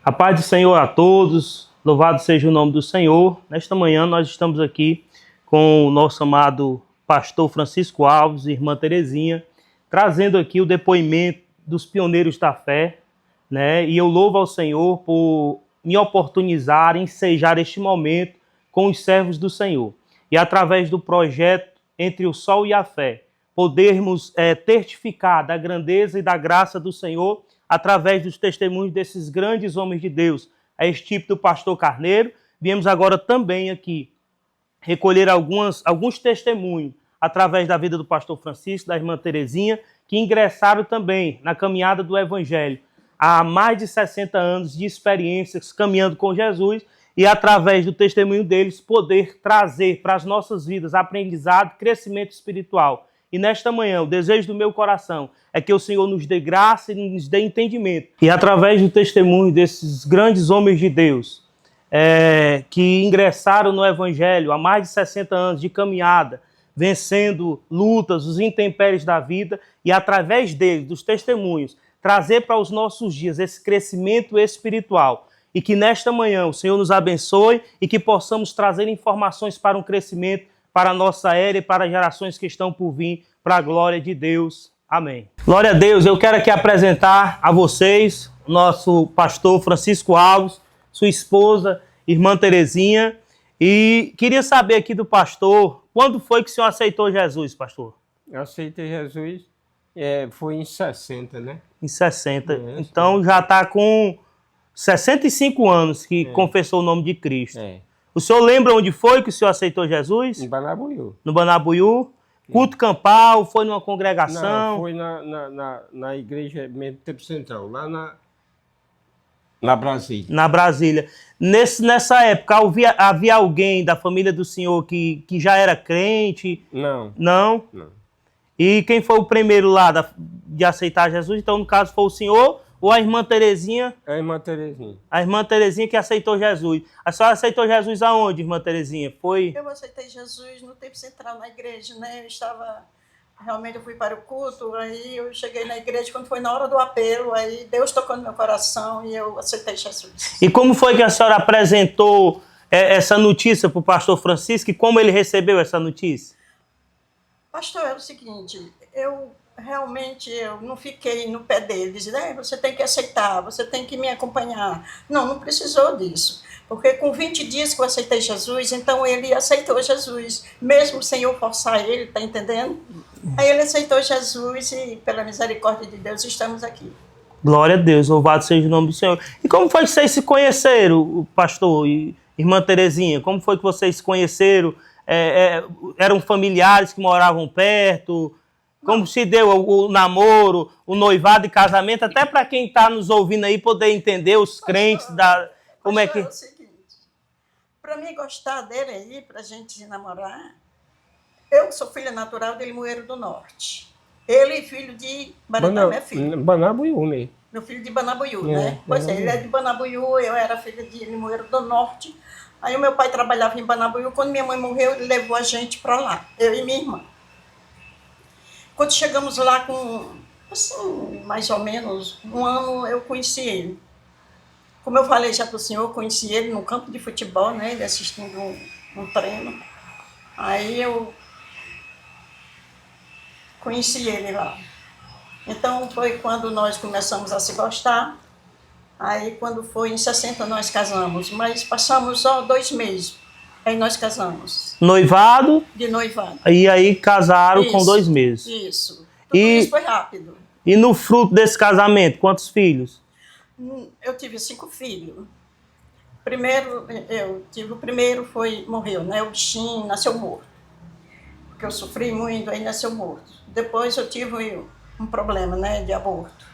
A paz do Senhor a todos, louvado seja o nome do Senhor. Nesta manhã nós estamos aqui com o nosso amado pastor Francisco Alves e irmã Terezinha, trazendo aqui o depoimento dos pioneiros da fé, né? E eu louvo ao Senhor por me oportunizar, ensejar este momento com os servos do Senhor. E através do projeto Entre o Sol e a Fé, podermos testificar da grandeza e da graça do Senhor através dos testemunhos desses grandes homens de Deus, a estirpe do pastor Carneiro. Viemos agora também aqui recolher alguns testemunhos através da vida do pastor Francisco, da irmã Terezinha, que ingressaram também na caminhada do Evangelho. Há mais de 60 anos de experiências caminhando com Jesus e através do testemunho deles poder trazer para as nossas vidas aprendizado, crescimento espiritual. E nesta manhã, o desejo do meu coração é que o Senhor nos dê graça e nos dê entendimento. E através do testemunho desses grandes homens de Deus, que ingressaram no Evangelho há mais de 60 anos de caminhada, vencendo lutas, os intempéries da vida, e através deles, dos testemunhos, trazer para os nossos dias esse crescimento espiritual. E que nesta manhã o Senhor nos abençoe e que possamos trazer informações para um crescimento para a nossa era e para as gerações que estão por vir, para a glória de Deus. Amém. Glória a Deus. Eu quero aqui apresentar a vocês o nosso pastor Francisco Alves, sua esposa, irmã Terezinha. E queria saber aqui do pastor, quando foi que o senhor aceitou Jesus, pastor? Eu aceitei Jesus, foi em 60, né? Em 60. Então já está com 65 anos que confessou o nome de Cristo. O senhor lembra onde foi que o senhor aceitou Jesus? Em Banabuiú. No Banabuiú? Culto campal? Foi numa congregação? Não, foi na igreja mesmo, Tempo Central, lá na Brasília. Na Brasília. Nessa época, havia alguém da família do senhor que já era crente? Não. Não? Não. E quem foi o primeiro lá de aceitar Jesus? Então, no caso, foi o senhor ou a irmã Terezinha? A irmã Terezinha. A irmã Terezinha que aceitou Jesus. A senhora aceitou Jesus aonde, irmã Terezinha? Foi? Eu aceitei Jesus no Tempo Central, na igreja, né? Realmente eu fui para o culto, aí eu cheguei na igreja, quando foi na hora do apelo, aí Deus tocou no meu coração e eu aceitei Jesus. E como foi que a senhora apresentou essa notícia para o pastor Francisco e como ele recebeu essa notícia? Pastor, é o seguinte, eu não fiquei no pé deles, né? Você tem que aceitar, você tem que me acompanhar. Não precisou disso. Porque com 20 dias que eu aceitei Jesus, então ele aceitou Jesus, mesmo sem eu forçar ele, tá entendendo? Aí ele aceitou Jesus e, pela misericórdia de Deus, estamos aqui. Glória a Deus, louvado seja o nome do Senhor. E como foi que vocês se conheceram, pastor e irmã Terezinha? Como foi que vocês se conheceram? Eram familiares que moravam perto? Como se deu o namoro, o noivado e casamento, até para quem está nos ouvindo aí poder entender, os crentes como é que... É o seguinte, para mim gostar dele aí, para a gente namorar, eu sou filha natural de Limoeiro do Norte. Ele filho de Maratá, minha filha. Banabuiú, né? Meu filho de Banabuiú, né? Pois ele é de Banabuiú, eu era filha de Limoeiro do Norte. Aí o meu pai trabalhava em Banabuiú, quando minha mãe morreu, ele levou a gente para lá, eu e minha irmã. Quando chegamos lá com, assim, mais ou menos um ano, eu conheci ele. Como eu falei já para o senhor, eu conheci ele no campo de futebol, né? Ele assistindo um treino. Aí eu conheci ele lá. Então foi quando nós começamos a se gostar. Aí quando foi em 60 nós casamos, mas passamos só 2 meses. Aí nós casamos. Noivado? De noivado. E aí casaram Isso, com 2 meses. Isso. Tudo isso foi rápido. E no fruto desse casamento, quantos filhos? Eu tive 5 filhos. O primeiro morreu, né? O bichinho nasceu morto. Porque eu sofri muito, aí nasceu morto. Depois eu tive um problema, né? De aborto.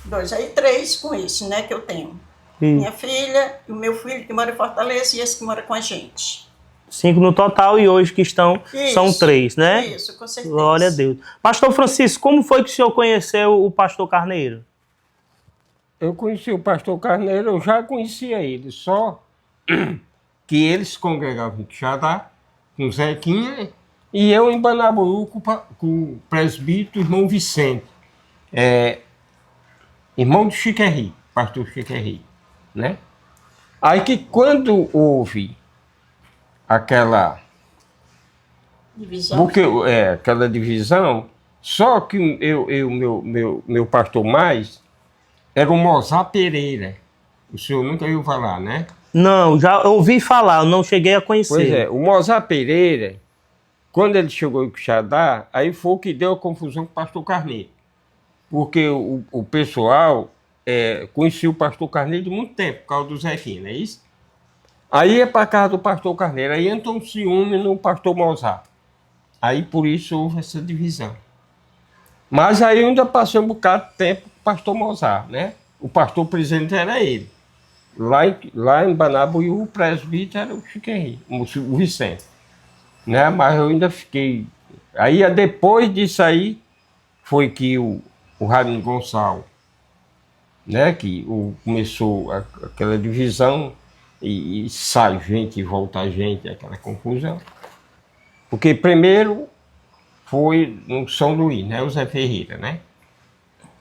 2, aí 3 com esse, né? Que eu tenho. Minha filha, o meu filho que mora em Fortaleza e esse que mora com a gente. 5 no total e hoje que estão são 3, né? Isso, com certeza. Glória a Deus. Pastor Francisco, como foi que o senhor conheceu o pastor Carneiro? Eu conheci o pastor Carneiro, eu já conhecia ele, só que eles congregavam em Quixadá, com Zequinha, e eu em Banabuiú com o presbítero irmão Vicente, irmão de Chiquerri. pastor Chiquerri, né? Aí que quando houve aquela Divisão. porque aquela divisão, só que meu pastor mais era o Mozart Pereira. O senhor nunca ouviu falar, né? Não, já ouvi falar, eu não cheguei a conhecer. Pois é, o Mozart Pereira, quando ele chegou em Quixadá, aí foi o que deu a confusão com o pastor Carneiro. Porque o pessoal conhecia o pastor Carneiro de muito tempo, por causa do Zequinha, não é isso? Aí ia para casa do pastor Carneiro, aí entrou um ciúme no pastor Mozart. Aí por isso houve essa divisão. Mas aí eu ainda passei um bocado de tempo com o pastor Mozart, né? O pastor presidente era ele. Lá em Banabuiú, o presbítero era o Chiquerri, o Vicente. Né? Mas eu ainda fiquei. Aí depois disso aí, foi que o Raimundo Gonçalves, né? Que começou aquela divisão, e sai gente e volta gente, aquela confusão. Porque primeiro foi no São Luís, né? O Zé Ferreira, né?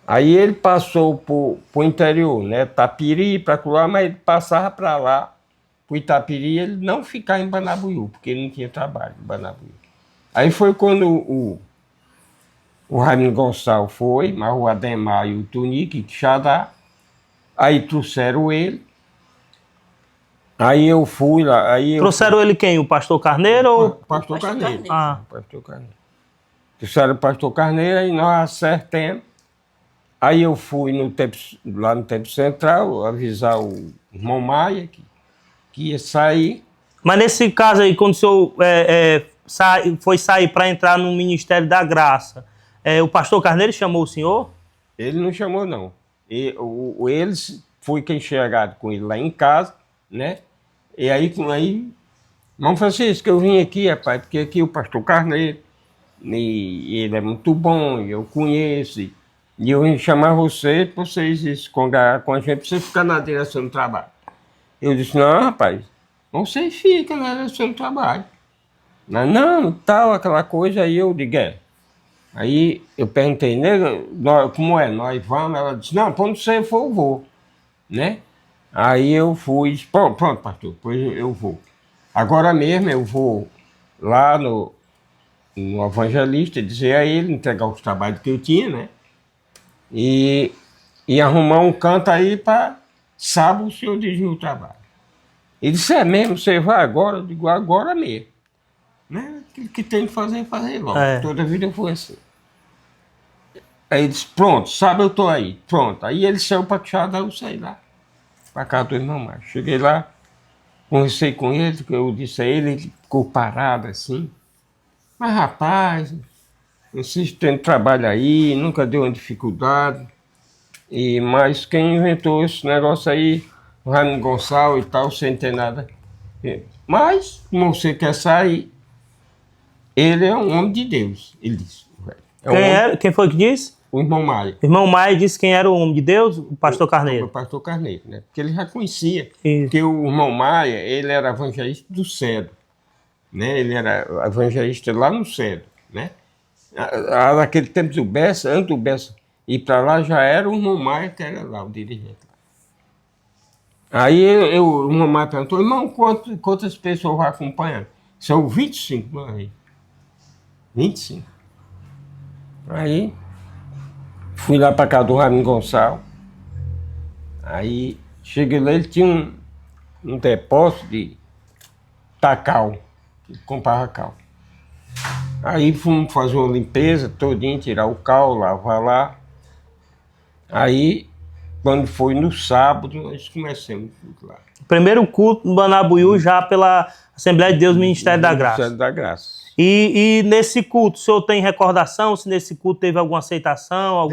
Aí ele passou para o interior, né? Tapiri, para lá, mas ele passava para lá, para o Itapiri, ele não ficava em Banabuiú, porque ele não tinha trabalho em Banabuiú. Aí foi quando o Raimundo Gonçalves foi, mas o Ademar e o Tunique, Quixadá, aí trouxeram ele. Aí eu fui lá. Trouxeram ele quem? O pastor Carneiro ou... Pastor Carneiro. Ah. Pastor Carneiro. Trouxeram o pastor Carneiro, aí nós acertamos. Aí eu fui lá no Tempo Central avisar o irmão Maia que ia sair. Mas nesse caso aí, quando o senhor foi sair para entrar no Ministério da Graça, o pastor Carneiro chamou o senhor? Ele não chamou, não. Eles foi quem chegaram com ele lá em casa, né? E aí, irmão Francisco, eu vim aqui, rapaz, porque aqui o pastor Carneiro, e ele é muito bom, eu conheço, e eu vim chamar você para vocês congregar com a gente, para você ficar na direção do trabalho. Eu disse, não, rapaz, você fica na direção do trabalho. Não, tal, aquela coisa, aí eu digo, Aí eu perguntei, nega, como é? Nós vamos? Ela disse, não, quando você for, eu vou, né? Aí eu fui, disse, pronto, pastor, pois eu vou. Agora mesmo eu vou lá no evangelista dizer a ele, entregar os trabalhos que eu tinha, né? E arrumar um canto aí para sábado o senhor dirigir o trabalho. Ele disse, é mesmo, você vai agora? Eu digo, agora mesmo. Né? Aquilo que tem que fazer logo. Toda a vida foi assim. Aí ele disse, pronto, sábado eu tô aí. Pronto. Aí ele saiu para Quixadá, eu saí lá. Para casa do irmão Márcio. Cheguei lá, conversei com ele, eu disse a ele ficou parado assim. Mas rapaz, insisto tendo trabalho aí, nunca deu uma dificuldade. Mas quem inventou esse negócio aí, o Raimundo Gonçalves e tal, sem ter nada. Mas, como você quer sair, ele é um homem de Deus, ele disse. Quem foi que disse? O irmão Maia. O irmão Maia disse quem era o homem de Deus? O pastor Carneiro. O pastor Carneiro, né? Porque ele já conhecia. Isso. Porque o irmão Maia, ele era evangelista do Cedro. Né? Ele era evangelista lá no Cedro, né? Naquele tempo do Bessa, antes do Bessa ir para lá, já era o irmão Maia que era lá, o dirigente. Aí o irmão Maia perguntou, irmão, quantas pessoas vai acompanhando? São 25, não é? 25. Aí fui lá para casa do Raimundo Gonçalves. Aí cheguei lá, ele tinha um depósito de tacal, comprava cal. Aí fomos fazer uma limpeza todinha, tirar o cal, lavar lá. Aí, quando foi no sábado, nós começamos lá. Primeiro culto no Banabuiú já pela Assembleia de Deus Ministério da Graça. Ministério da Graça. E nesse culto, o senhor tem recordação se nesse culto teve alguma aceitação?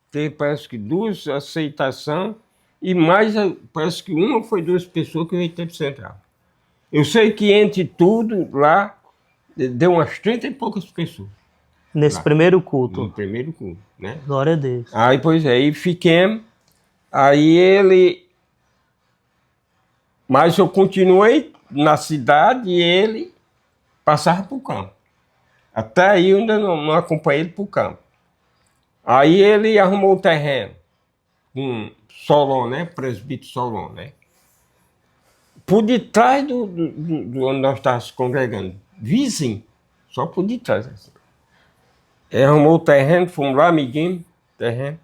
Teve parece que 2 aceitações e mais, parece que uma foi 2 pessoas que veio do Tempo Central. Eu sei que entre tudo lá, deu umas 30 e poucas pessoas. Nesse primeiro culto? No primeiro culto, né? Glória a Deus. Aí, pois é, aí fiquemos, mas eu continuei na cidade e ele passava para o campo. Até aí eu ainda não acompanhei ele para o campo. Aí ele arrumou o terreno com Solon, né? Presbítero Solon, né? Por detrás do onde nós estávamos congregando. Vizinho. Só por detrás. Assim. Arrumou o terreno, fomos lá, medimos terreno.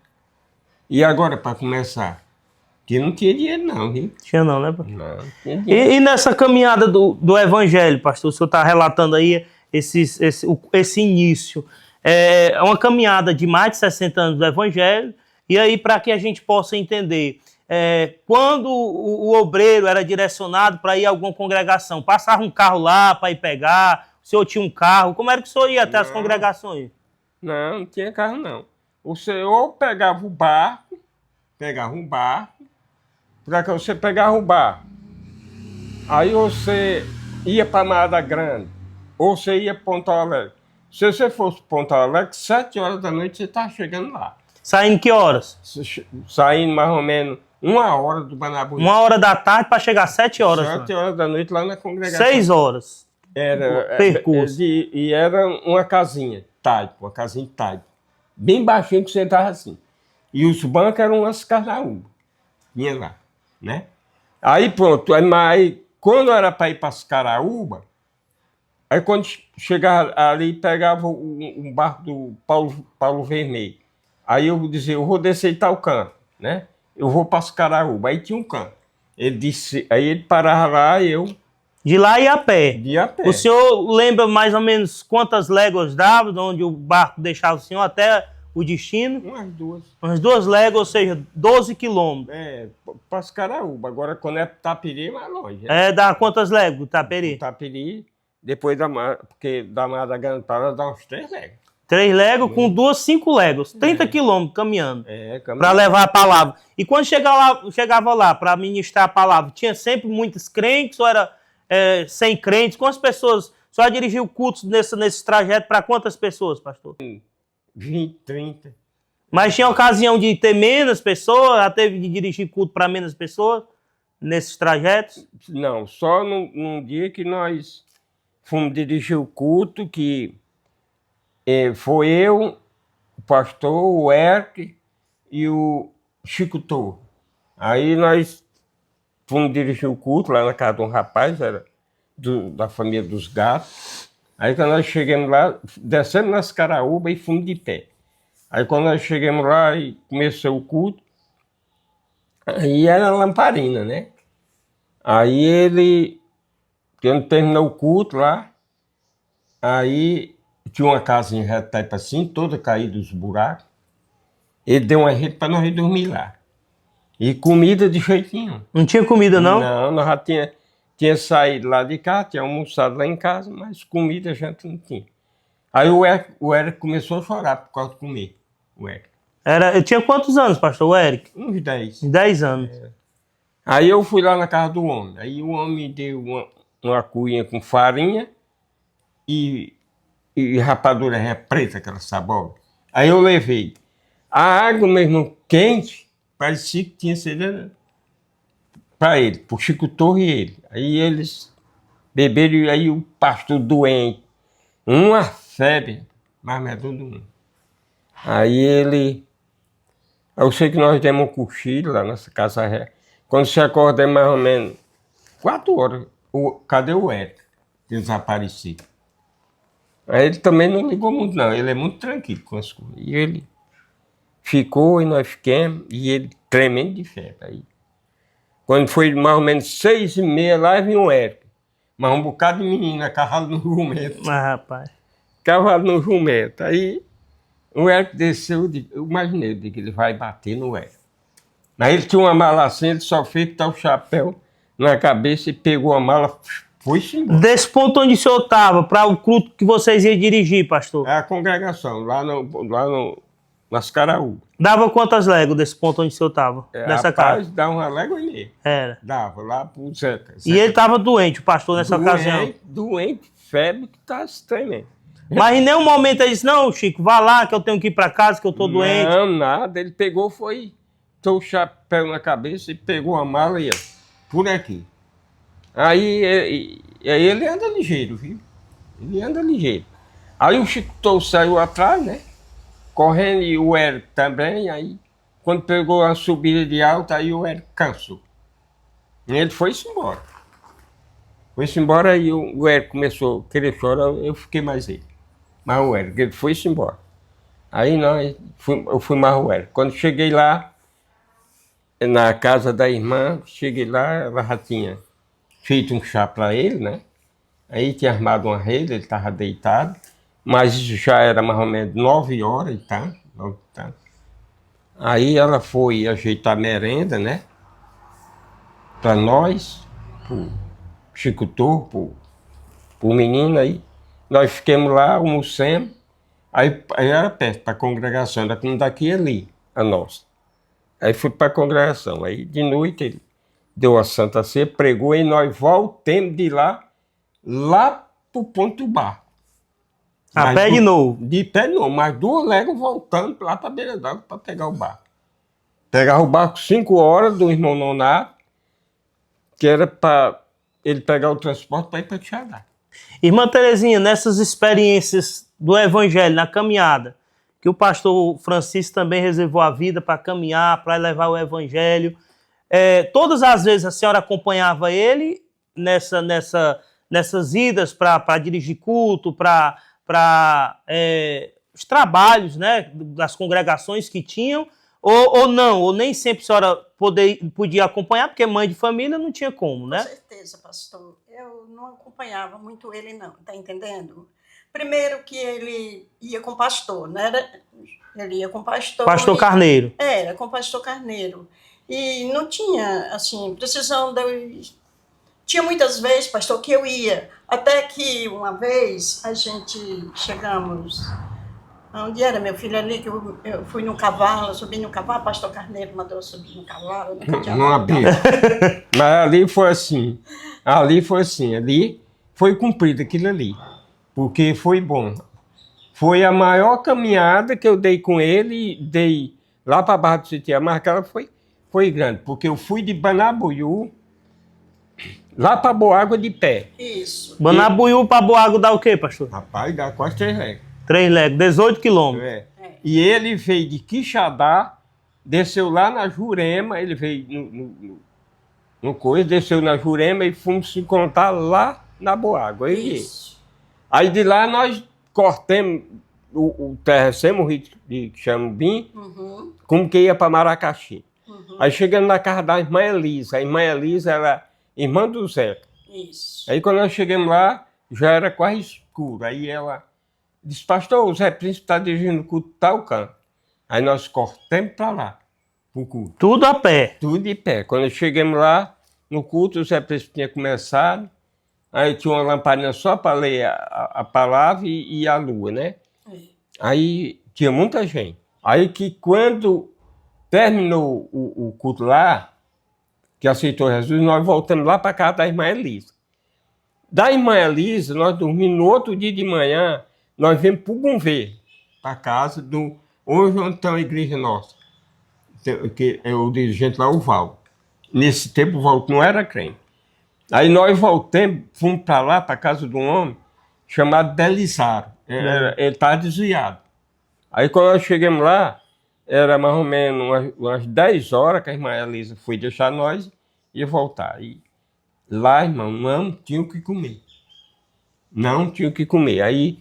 E agora, para começar? Que não tinha dinheiro não, viu? Tinha não, né, pastor? Não tinha dinheiro. E nessa caminhada do evangelho, pastor, o senhor está relatando aí esse início. É uma caminhada de mais de 60 anos do evangelho, e aí para que a gente possa entender, quando o obreiro era direcionado para ir a alguma congregação, passava um carro lá para ir pegar, o senhor tinha um carro, como era que o senhor ia até as congregações? Não tinha carro não. O senhor pegava um barco, para que você pegava o barco. Aí você ia para Mata Grande, ou você ia para Ponta Alegre. Se você fosse para Ponta Alegre, 7 horas da noite você estava chegando lá. Saindo que horas? Saindo mais ou menos 1 hora do Banabuí. 1 hora da tarde para chegar às 7 horas. 7 horas da noite lá na congregação. 6 horas. Era percurso. E era uma casinha, uma casinha de taipo. Bem baixinho que você estava assim. E os bancos eram umas carnaúbas. Vinha lá, né? Aí pronto, mas quando era para ir para as Caraúba, aí quando chegava ali, pegava um barco do Paulo Vermelho. Aí eu dizia, eu vou descer em tal canto, né? Eu vou para as Caraúba. Aí tinha um canto. Ele disse, aí ele parava lá e eu... De lá e a pé. De a pé. O senhor lembra mais ou menos quantas léguas dava, de onde o barco deixava o senhor até o destino? Umas 2. Umas 2 léguas, ou seja, 12 quilômetros. Para as Caraúba. Agora, quando é Tapiri, é mais longe. Né? Dá quantas léguas, Tapiri? Tapiri, depois porque da Mata Grande para dá uns 3 léguas. 3 léguas, com 2, 5 léguas. 30 quilômetros caminhando. Caminhando. Para levar a palavra. E quando chegava lá para ministrar a palavra, tinha sempre muitos crentes ou era sem crentes? Quantas pessoas? Só dirigiu cultos nesse trajeto para quantas pessoas, pastor? 20, 30. Mas tinha ocasião de ter menos pessoas? Já teve de dirigir culto para menos pessoas nesses trajetos? Não, só num dia que nós fomos dirigir o culto, que foi eu, o pastor, o Eric e o Chico Torre. Aí nós fomos dirigir o culto lá na casa de um rapaz, era da família dos gatos. Aí quando nós chegamos lá, descemos nas Caraúba e fomos de pé. Aí quando nós chegamos lá e começou o culto, aí era lamparina, né? Aí quando terminou o culto lá, aí tinha uma casinha reta assim, toda caída dos buracos. Ele deu uma rede para nós dormir lá. E comida de jeito nenhum. Não tinha comida, não? Não, nós já tinha saído lá de casa, tinha almoçado lá em casa, mas comida a gente não tinha. Aí o Eric começou a chorar por causa de comer, o Eric. Eu tinha quantos anos, pastor, o Eric? Uns 10. 10 anos. Aí eu fui lá na casa do homem. Aí o homem me deu uma cuinha com farinha e rapadura preta, aquela sabor. Aí eu levei. A água mesmo quente, parecia que tinha sido para ele, pro Chico Torre e ele. Aí eles beberam, e aí o pastor doente, uma febre, mas é todo mundo. Aí eu sei que nós demos um cochilo lá nessa casa ré. Quando se acordei mais ou menos 4 horas, cadê o Eric? Desaparecido. Aí ele também não ligou muito não, ele é muito tranquilo com as coisas. E ele ficou e nós ficamos, e ele tremendo de febre. Aí, quando foi mais ou menos 6h30 lá, vinha o Eric. Mas um bocado de menina, cavalo no jumento. Mas, rapaz. Cavalo no jumento. Aí o Eric desceu, eu imaginei que ele vai bater no Eric. Aí ele tinha uma mala assim, ele só fez botar o chapéu na cabeça e pegou a mala, foi-se embora. Desse ponto onde o senhor estava, para o culto que vocês iam dirigir, pastor? É a congregação, lá nas Caraúba. Dava quantas léguas desse ponto onde o senhor estava? Nessa casa? Dava 1 légua e meia. Era. Dava lá pro Zeca. E ele estava doente, o pastor, nessa ocasião? Doente, febre que tá tremendo. Mas em nenhum momento ele disse, não, Chico, vá lá que eu tenho que ir para casa, que eu estou doente. Não, nada. Ele pegou, botou o chapéu na cabeça e pegou a mala e ia por aqui. Aí ele anda ligeiro, viu? Ele anda ligeiro. Aí o Chico Torre saiu atrás, né? Correndo, e o Eric também, aí Quando pegou a subida de alta, aí o Hélio cansou. E ele foi-se embora. Foi-se embora e o Hélio começou a querer chorar, eu fiquei mais ele. Mas o Hélio, ele foi-se embora. Aí eu fui mais o Hélio. Quando cheguei lá, na casa da irmã, cheguei lá, ela já tinha feito um chá para ele, né? Aí tinha armado uma rede, ele estava deitado, mas isso já era mais ou menos 9 horas e tal. Aí ela foi ajeitar a merenda, né? Para nós, pro Chico pro menino aí. Nós ficamos lá, almoçamos, aí era perto, para a congregação, era como daqui e ali, a nossa. Aí fui para a congregação, aí de noite ele deu a Santa Ceia, pregou e nós voltamos de lá pro ponto do barco. A pé de novo? De pé de novo, mas 2 léguas voltando lá para a beira d'água para pegar o barco. Pegava o barco 5 horas do irmão Nonato, que era para ele pegar o transporte para ir para Tixadá. Irmã Terezinha, nessas experiências do Evangelho, na caminhada, que o pastor Francisco também reservou a vida para caminhar, para levar o Evangelho, todas as vezes a senhora acompanhava ele nessas idas para dirigir culto, para os trabalhos, né, das congregações que tinham, ou não, ou nem sempre a senhora podia acompanhar, porque mãe de família não tinha como, né? Com certeza, pastor. Eu não acompanhava muito ele, não, tá entendendo? Primeiro que ele ia com pastor, né? Ele ia com pastor. Pastor Carneiro. Era, com pastor Carneiro. E não tinha, assim, precisão de... Tinha muitas vezes, pastor, que eu ia. Até que uma vez a gente chegamos... Onde era, meu filho, ali, que eu fui no cavalo, subi no cavalo, pastor Carneiro mandou eu subir no cavalo. Não abri. Mas ali foi assim, ali foi cumprido aquilo ali, porque foi bom. Foi a maior caminhada que eu dei com ele, dei lá para Barra do Sitiá, mas aquela foi grande, porque eu fui de Banabuiú, lá para Boágua de pé. Isso. Banabuiú para Boágua dá o quê, pastor? Rapaz, dá quase 3 léguas. 3 léguas, 18 quilômetros. E ele veio de Quixadá, desceu lá na Jurema, ele veio no coisa, desceu na Jurema e fomos se encontrar lá na Boágua. Aí de lá nós cortemos o terracemos, o rio de Xambim, como que ia para Maracaxi. Aí chegamos na casa da irmã Elisa. A irmã Elisa era irmã do Zé. Isso. Aí quando nós chegamos lá, já era quase escuro. Aí ela disse, pastor, o Zé Príncipe está dirigindo o culto tal canto. Aí nós cortamos para lá, pro culto. Tudo a pé. Tudo de pé. Quando chegamos lá, no culto, o Zé Príncipe tinha começado. Aí tinha uma lamparina só para ler a palavra e a lua, né? Aí tinha muita gente. Aí que quando terminou o culto lá, que aceitou Jesus, nós voltamos lá para casa da irmã Elisa. Da irmã Elisa, nós dormimos no outro dia de manhã, nós viemos para o Gunvê, para casa do... Hoje onde está a igreja nossa, que é o dirigente lá, o Val. Nesse tempo o Val não era crente. Aí nós voltamos, fomos para lá, para a casa de um homem chamado Belizaro. Ele estava desviado. Aí quando nós chegamos lá, era mais ou menos umas 10 horas que a irmã Elisa foi deixar nós e ia voltar. E lá, irmão, não tinha o que comer. Não tinha o que comer. Aí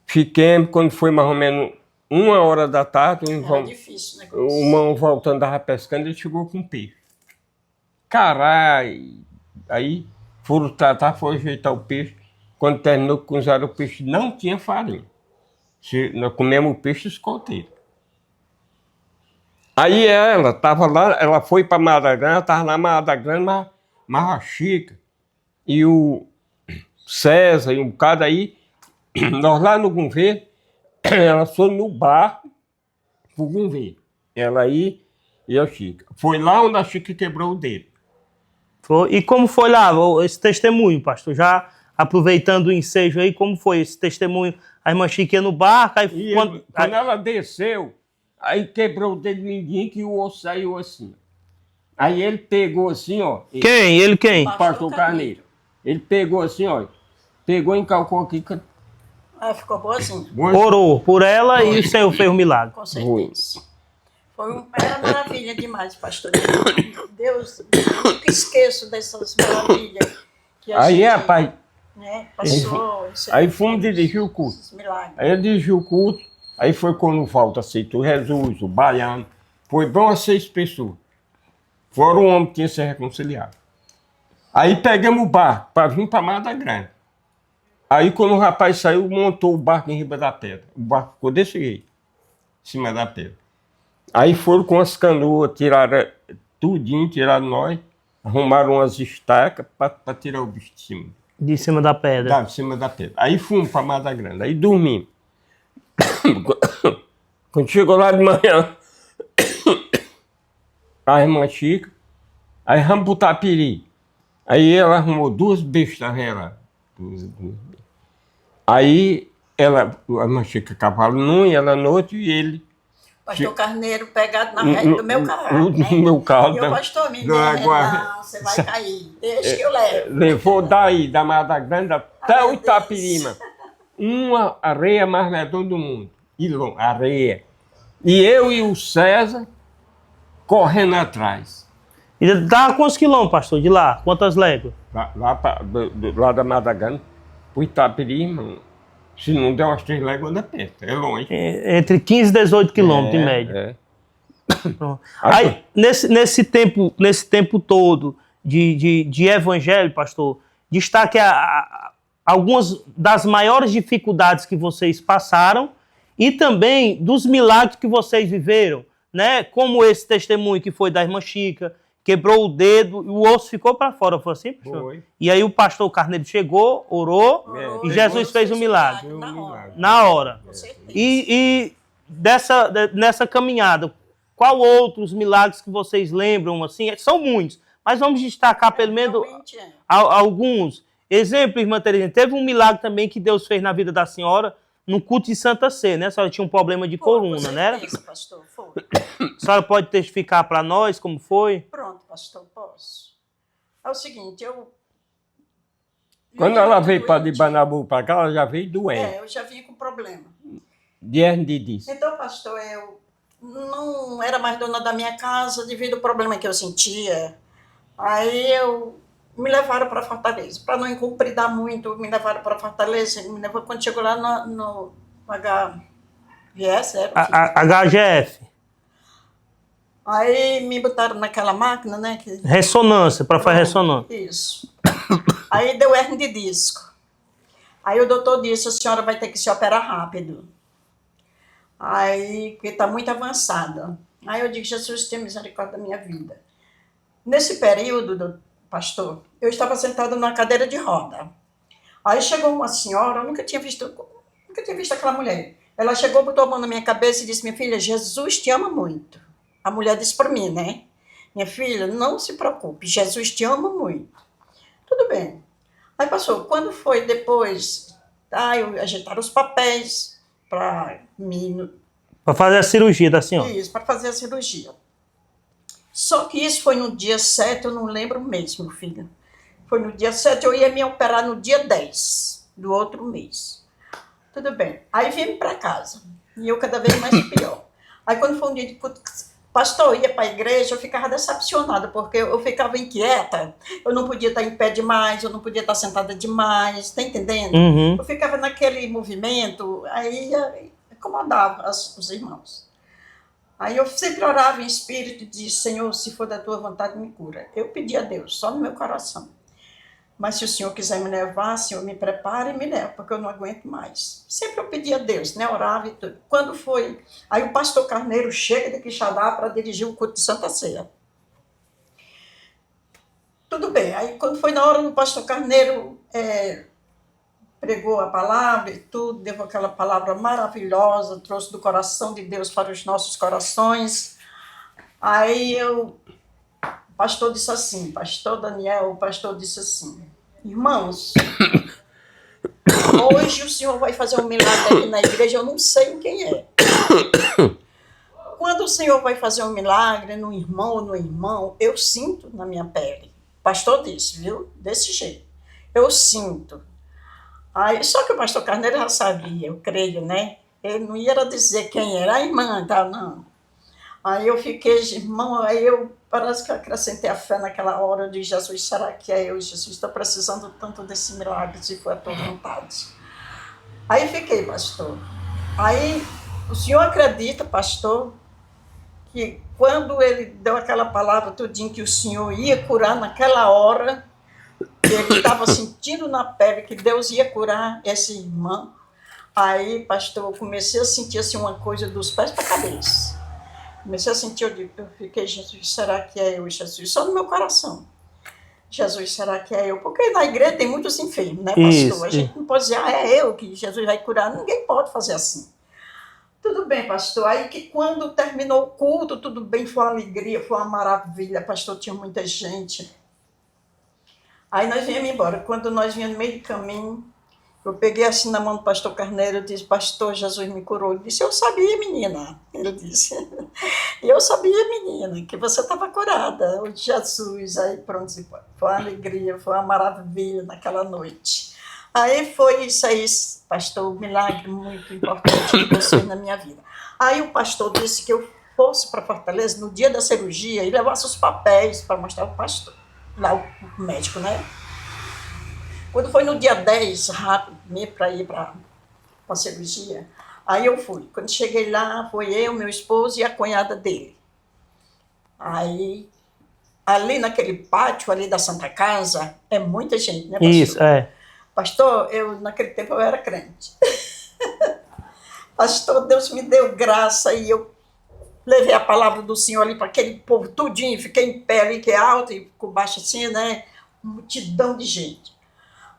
fiquemos, quando foi mais ou menos 1 hora da tarde, Difícil, né? o irmão voltando, estava pescando, ele chegou com peixe. Caralho! Aí foram tratar, foram ajeitar o peixe. Quando terminou de cozinhar o peixe, não tinha farinha. Nós comemos o peixe escoteiro. Aí ela estava lá, ela foi para Madagrande, estava na Madagrande, mas Chica e o César e um bocado aí, nós lá no Gunvê, ela foi no barco pro Gunvê. Ela aí e a Chica. Foi lá onde a Chica quebrou o dedo. E como foi lá esse testemunho, pastor? Já aproveitando o ensejo aí, como foi esse testemunho? A irmã Chica ia no barco, aí quando ela desceu, aí quebrou o dedo mindinho que o osso saiu assim. Aí ele pegou assim, ó. Quem? Ele quem? O pastor Carneiro. Ele pegou assim, ó. Pegou e encalcou aqui. Ficou boazinha. Orou por ela e o Senhor fez um milagre. Com certeza. Era maravilha demais, pastor. Deus, eu nunca esqueço dessas maravilhas que a Aí, gente, rapaz, né, passou. aí fomos dirigir o culto. Esses milagres. Aí ele dirigiu o culto, aí foi quando o Valdo aceitou Jesus, o baiano. Foi bom a 6 pessoas. Fora o homem que tinha se reconciliado. Aí pegamos o barco para vir para Mata Grande. Aí quando o rapaz saiu, montou o barco em riba da pedra. O barco ficou desse jeito, em cima da pedra. Aí foram com as canoas, tiraram tudinho, tiraram nós, arrumaram umas estacas para tirar o bicho de cima. De cima da pedra. De cima da pedra. Aí fomos para Mata Grande, aí dormimos. Quando chegou lá de manhã, a irmã Chica, aí vamos pro Tapiri. Aí ela arrumou 2 bestas lá. Aí ela, a irmã Chica cavalo num e ela no outro e ele. Pastor Carneiro pegado na rede do meu carro. No meu carro. E o pastor me disse, Água- não, você vai cair, deixa que eu levo. Levou daí, da Mata Grande até o Itapirima. Uma areia mais redonda do mundo. Areia. E eu e o César correndo atrás. E dá quantos quilômetros, pastor, de lá? Quantas léguas? Lá da Mata Grande, pro Itapirima. Se não der umas 3 léguas, anda perto. É longe. Entre 15 e 18 quilômetros, em média. É. Pronto. Aí, nesse tempo todo de evangelho, pastor, destaque algumas das maiores dificuldades que vocês passaram e também dos milagres que vocês viveram, né? Como esse testemunho que foi da irmã Chica, quebrou o dedo e o osso ficou para fora. Foi assim, pastor? Foi. E aí o pastor Carneiro chegou, orou e Jesus fez o milagre. Na hora. Com certeza. E nessa caminhada, qual outros milagres que vocês lembram, assim? São muitos, mas vamos destacar pelo menos Realmente é. alguns. Exemplo, irmã Terezinha, teve um milagre também que Deus fez na vida da senhora no culto de Santa Ceia, né? A senhora tinha um problema de coluna, né? Isso, pastor, foi. A senhora pode testificar para nós como foi? Pronto, pastor, posso. É o seguinte, Quando ela veio para de Banabu para cá, ela já veio doente. eu já vim com problema. De hernia de disco. Então, pastor, eu não era mais dona da minha casa devido ao problema que eu sentia. Aí me levaram para Fortaleza. Para não incumpridar muito, me levaram para Fortaleza. Quando chegou lá no HGS, HGF. Aí me botaram naquela máquina, né? Ressonância, para fazer ressonância. Isso. Aí deu hernia de disco. Aí o doutor disse, a senhora vai ter que se operar rápido. Aí, porque está muito avançada. Aí eu digo, Jesus, tenha misericórdia da minha vida. Nesse período, pastor, eu estava sentada na cadeira de roda. Aí chegou uma senhora, eu nunca tinha visto aquela mulher. Ela chegou, botou a mão na minha cabeça e disse, minha filha, Jesus te ama muito. A mulher disse para mim, né? Minha filha, não se preocupe, Jesus te ama muito. Tudo bem. Aí passou. Quando foi depois, ajeitaram os papéis para mim. Para fazer a cirurgia da senhora. Isso, para fazer a cirurgia. Só que isso foi no dia 7, eu não lembro mesmo, meu filho. Foi no dia 7, eu ia me operar no dia 10 do outro mês. Tudo bem. Aí vim para casa. E eu cada vez mais pior. Aí quando foi um dia de pastor, eu ia para a igreja, eu ficava decepcionada, porque eu ficava inquieta. Eu não podia estar em pé demais, eu não podia estar sentada demais, tá entendendo? Uhum. Eu ficava naquele movimento, aí incomodava os irmãos. Aí eu sempre orava em espírito e disse, Senhor, se for da tua vontade, me cura. Eu pedi a Deus, só no meu coração. Mas se o Senhor quiser me levar, Senhor, me prepare e me leve, porque eu não aguento mais. Sempre eu pedi a Deus, né? Orava e tudo. Quando foi? Aí o pastor Carneiro chega de Quixadá para dirigir o culto de Santa Ceia. Tudo bem. Aí quando foi na hora do pastor Carneiro, pregou a palavra e tudo, deu aquela palavra maravilhosa, trouxe do coração de Deus para os nossos corações. Aí o pastor disse assim, pastor Daniel, o pastor disse assim, irmãos, hoje o senhor vai fazer um milagre aqui na igreja, eu não sei quem é. Quando o senhor vai fazer um milagre no irmão ou no irmão, eu sinto na minha pele. O pastor disse, viu? Desse jeito. Eu sinto. Aí, só que o pastor Carneiro já sabia, eu creio, né? Ele não ia dizer quem era a irmã, tá? Não. Aí eu fiquei, irmão, aí eu parece que eu acrescentei a fé naquela hora. Eu disse, Jesus, será que é eu? Jesus, estou precisando tanto desse milagre, se for a tua vontade. Aí fiquei, pastor. Aí o senhor acredita, pastor, que quando ele deu aquela palavra tudinho que o senhor ia curar naquela hora, que ele estava sentindo na pele que Deus ia curar essa irmã. Aí, pastor, eu comecei a sentir assim, uma coisa dos pés para a cabeça. Comecei a sentir, eu fiquei, Jesus, será que é eu, Jesus? Só no meu coração. Jesus, será que é eu? Porque na igreja tem muitos enfermos, né, pastor? Isso, a gente não pode dizer, é eu que Jesus vai curar. Ninguém pode fazer assim. Tudo bem, pastor. Aí que quando terminou o culto, tudo bem, foi uma alegria, foi uma maravilha. Pastor, tinha muita gente. Aí nós viemos embora. Quando nós viemos no meio do caminho, eu peguei assim na mão do pastor Carneiro, eu disse, pastor, Jesus me curou. Ele disse, eu sabia, menina. Ele disse, eu sabia, menina, que você estava curada. O Jesus, aí pronto, foi uma alegria, foi uma maravilha naquela noite. Aí foi isso aí, pastor, um milagre muito importante que você fez na minha vida. Aí o pastor disse que eu fosse para Fortaleza no dia da cirurgia e levasse os papéis para mostrar ao pastor, lá o médico, né? Quando foi no dia 10, rápido, para ir para a cirurgia, aí eu fui. Quando cheguei lá, foi eu, meu esposo e a cunhada dele. Aí, ali naquele pátio ali da Santa Casa, é muita gente, né, pastor? Isso, é. Pastor, naquele tempo eu era crente. Pastor, Deus me deu graça e eu levei a palavra do Senhor ali para aquele povo tudinho, fiquei em pé ali, que é alto e com baixo assim, né? Multidão de gente.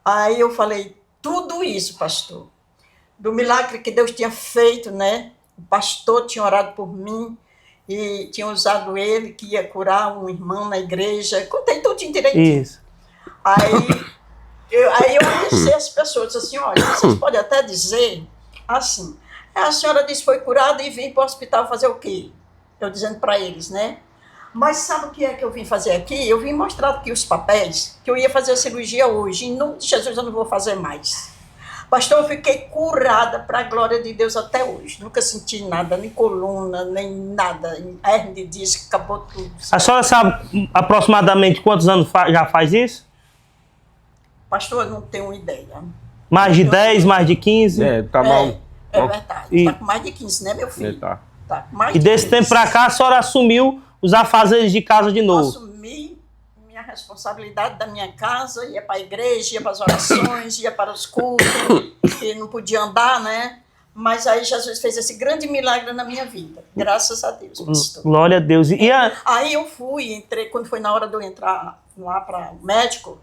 Aí eu falei, tudo isso, pastor, do milagre que Deus tinha feito, né? O pastor tinha orado por mim e tinha usado ele, que ia curar um irmão na igreja. Contei tudo direitinho. Isso. Aí eu avisei as pessoas, disse assim, olha, vocês podem até dizer assim, a senhora disse que foi curada e vim para o hospital fazer o quê? Eu dizendo para eles, né? Mas sabe o que é que eu vim fazer aqui? Eu vim mostrar aqui os papéis, que eu ia fazer a cirurgia hoje. Em nome de Jesus eu não vou fazer mais. Pastor, eu fiquei curada para a glória de Deus até hoje. Nunca senti nada, nem coluna, nem nada. Hernia de disco, acabou tudo. A senhora sabe aproximadamente quantos anos já faz isso? Pastor, eu não tenho ideia. Mais de 10, mais de 15? Tá mal. É verdade. E- Está com mais de 15, né, meu filho? Tá. Tá com mais E de desse 15. tempo pra cá, a senhora assumiu os afazeres de casa de novo. Assumi minha responsabilidade da minha casa, ia para a igreja, ia para as orações, ia para os cultos, e não podia andar, né? Mas aí Jesus fez esse grande milagre na minha vida. Graças a Deus, pastor. Glória a Deus. Aí eu entrei, quando foi na hora de eu entrar lá para o médico,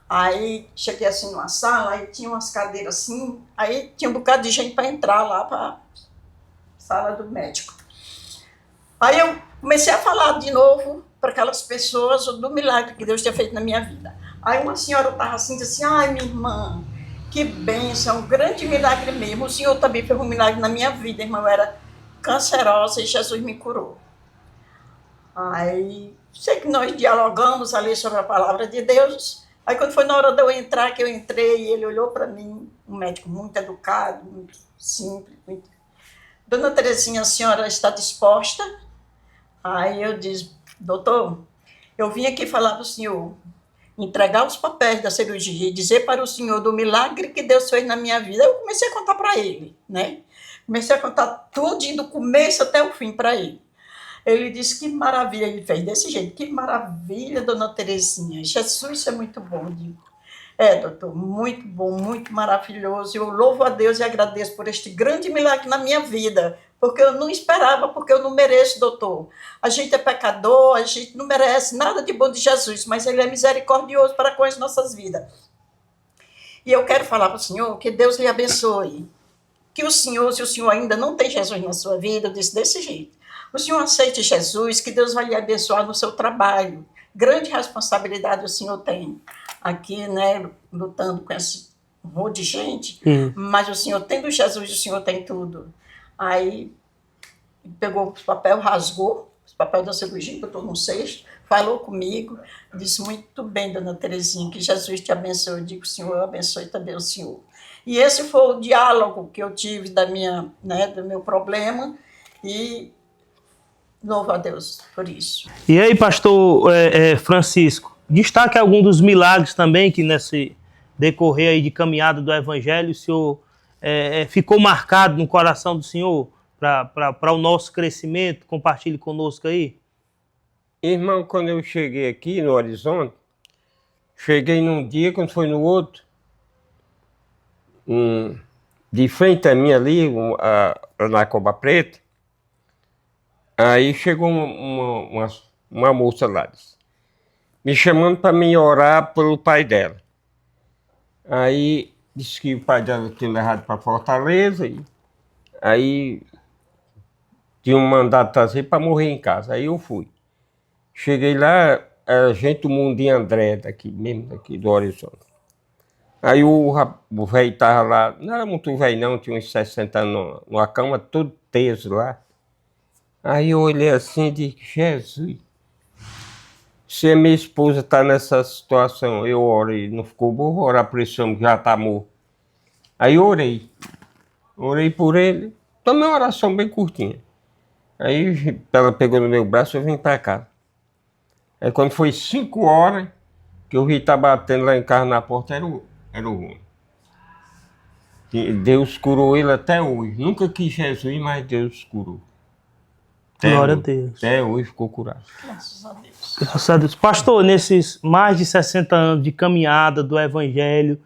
aí cheguei assim numa sala, aí tinha umas cadeiras assim, aí tinha um bocado de gente para entrar lá para a sala do médico. Aí eu comecei a falar de novo para aquelas pessoas do milagre que Deus tinha feito na minha vida. Aí uma senhora estava assim, disse assim, ai, minha irmã, que bênção, um grande milagre mesmo. O Senhor também fez um milagre na minha vida, irmã, eu era cancerosa e Jesus me curou. Aí, sei que nós dialogamos ali sobre a palavra de Deus. Aí quando foi na hora de eu entrar, que eu entrei, ele olhou para mim, um médico muito educado, muito simples, muito... Dona Terezinha, a senhora está disposta? Aí eu disse, doutor, eu vim aqui falar para o senhor, entregar os papéis da cirurgia e dizer para o senhor do milagre que Deus fez na minha vida. Eu comecei a contar para ele, né? Comecei a contar tudo, do começo até o fim para ele. Ele disse, que maravilha, ele fez desse jeito, que maravilha, dona Terezinha, Jesus é muito bom, digo. Doutor, muito bom, muito maravilhoso. Eu louvo a Deus e agradeço por este grande milagre na minha vida, porque eu não esperava, porque eu não mereço, doutor. A gente é pecador, a gente não merece nada de bom de Jesus, mas Ele é misericordioso para com as nossas vidas. E eu quero falar para o senhor que Deus lhe abençoe. Que o senhor, se o senhor ainda não tem Jesus na sua vida, eu disse desse jeito, o senhor aceite Jesus, que Deus vai lhe abençoar no seu trabalho. Grande responsabilidade o senhor tem aqui, né, lutando com esse rol de gente, mas o senhor tendo Jesus, o senhor tem tudo. Aí pegou os papéis, rasgou os papéis da cirurgia, botou num cesto, falou comigo, disse, muito bem, dona Terezinha, que Jesus te abençoe. Eu digo, Senhor, eu abençoe também o senhor. E esse foi o diálogo que eu tive da minha, né, do meu problema, e louvo a Deus por isso. E aí, pastor Francisco, destaque algum dos milagres também que nesse decorrer aí de caminhada do Evangelho, o senhor ficou marcado no coração do senhor para o nosso crescimento? Compartilhe conosco aí. Irmão, quando eu cheguei aqui no Horizonte, cheguei num dia, quando foi no outro, de frente a mim ali, na Coba Preta, aí chegou uma moça lá, me chamando para mim orar pelo pai dela. Aí disse que o pai dela tinha levado para Fortaleza, e aí tinha um mandado trazer para morrer em casa. Aí eu fui. Cheguei lá, era gente do Mundinho André, daqui mesmo, daqui do Horizonte. Aí o velho estava lá, não era muito velho não, tinha uns 60 anos, numa cama todo teso lá. Aí eu olhei assim e disse, Jesus, se a minha esposa está nessa situação, eu orei, não ficou bom, vou orar por esse homem que já está morto. Aí eu orei por ele, também uma oração bem curtinha. Aí ela pegou no meu braço e eu vim para casa. Aí quando foi 5 horas, que eu vi estar batendo lá em casa na porta, era o homem. Deus curou ele até hoje. Nunca quis Jesus, mas Deus curou. Glória a Deus. Até hoje ficou curado. Graças a Deus. Graças a Deus. Pastor, nesses mais de 60 anos de caminhada do Evangelho,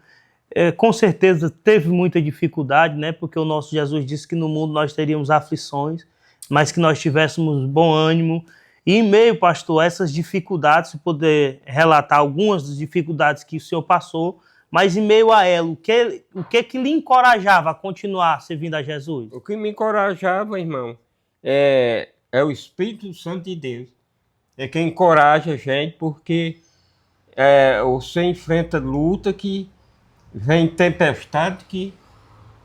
com certeza teve muita dificuldade, né? Porque o nosso Jesus disse que no mundo nós teríamos aflições, mas que nós tivéssemos bom ânimo. E em meio, pastor, a essas dificuldades, se poder relatar algumas das dificuldades que o senhor passou, mas em meio a ela, o que lhe encorajava a continuar servindo a Jesus? O que me encorajava, irmão, é o Espírito Santo de Deus. É quem encoraja a gente, porque você enfrenta luta que vem tempestade que,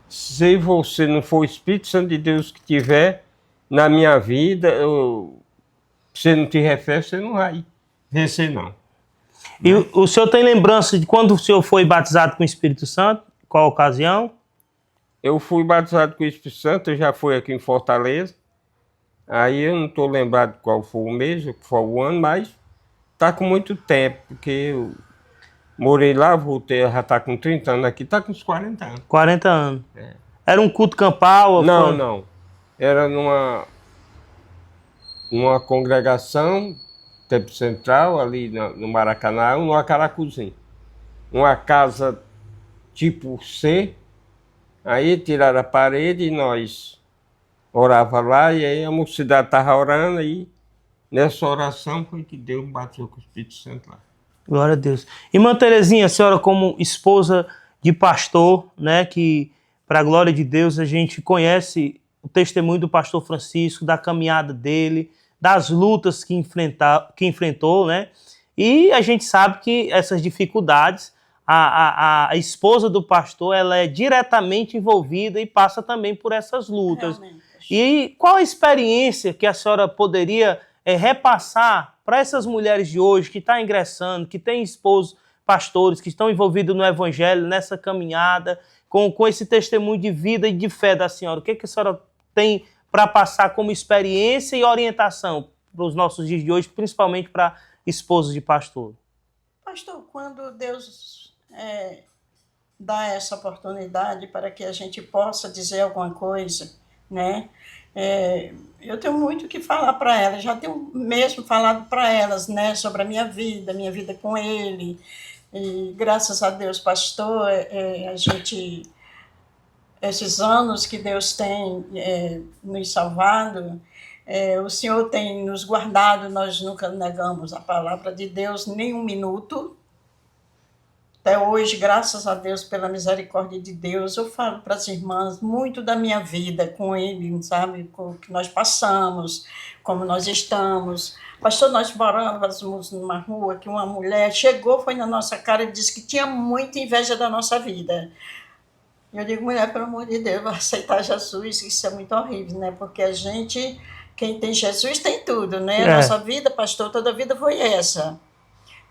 se você não for o Espírito Santo de Deus que tiver na minha vida, você não tiver fé, você não vai vencer, não. E o senhor tem lembrança de quando o senhor foi batizado com o Espírito Santo? Qual a ocasião? Eu fui batizado com o Espírito Santo, eu já fui aqui em Fortaleza. Aí eu não estou lembrado qual foi o mês, qual foi o ano, mas está com muito tempo, porque eu morei lá, voltei, já está com 30 anos aqui, está com uns 40 anos. 40 anos. Era um culto campal? Não. Era numa congregação, Tempo Central, ali no Maracanã, no Acaracuzinho. Uma casa tipo C, aí tiraram a parede e nós orava lá, e aí a mocidade estava orando, e nessa oração foi que Deus bateu com o Espírito Santo lá. Glória a Deus. Irmã Terezinha, a senhora como esposa de pastor, né, que para a glória de Deus a gente conhece o testemunho do pastor Francisco, da caminhada dele, das lutas que enfrentou, né, e a gente sabe que essas dificuldades, a esposa do pastor, ela é diretamente envolvida e passa também por essas lutas. Realmente. E qual a experiência que a senhora poderia repassar para essas mulheres de hoje que estão ingressando, que têm esposos pastores, que estão envolvidos no Evangelho, nessa caminhada, com esse testemunho de vida e de fé da senhora? O que a senhora tem para passar como experiência e orientação para os nossos dias de hoje, principalmente para esposos de pastor? Pastor, quando Deus dá essa oportunidade para que a gente possa dizer alguma coisa, né? Eu tenho muito o que falar para elas, já tenho mesmo falado para elas, né, sobre a minha vida com ele, e graças a Deus, pastor, a gente, esses anos que Deus tem nos salvado, o Senhor tem nos guardado, nós nunca negamos a palavra de Deus nem um minuto. Até hoje, graças a Deus, pela misericórdia de Deus, eu falo para as irmãs muito da minha vida com ele, sabe? Com o que nós passamos, como nós estamos. Pastor, nós morávamos numa rua que uma mulher chegou, foi na nossa cara e disse que tinha muita inveja da nossa vida. Eu digo, mulher, pelo amor de Deus, vai aceitar Jesus, isso é muito horrível, né? Porque a gente, quem tem Jesus tem tudo, né? A nossa vida, pastor, toda a vida foi essa.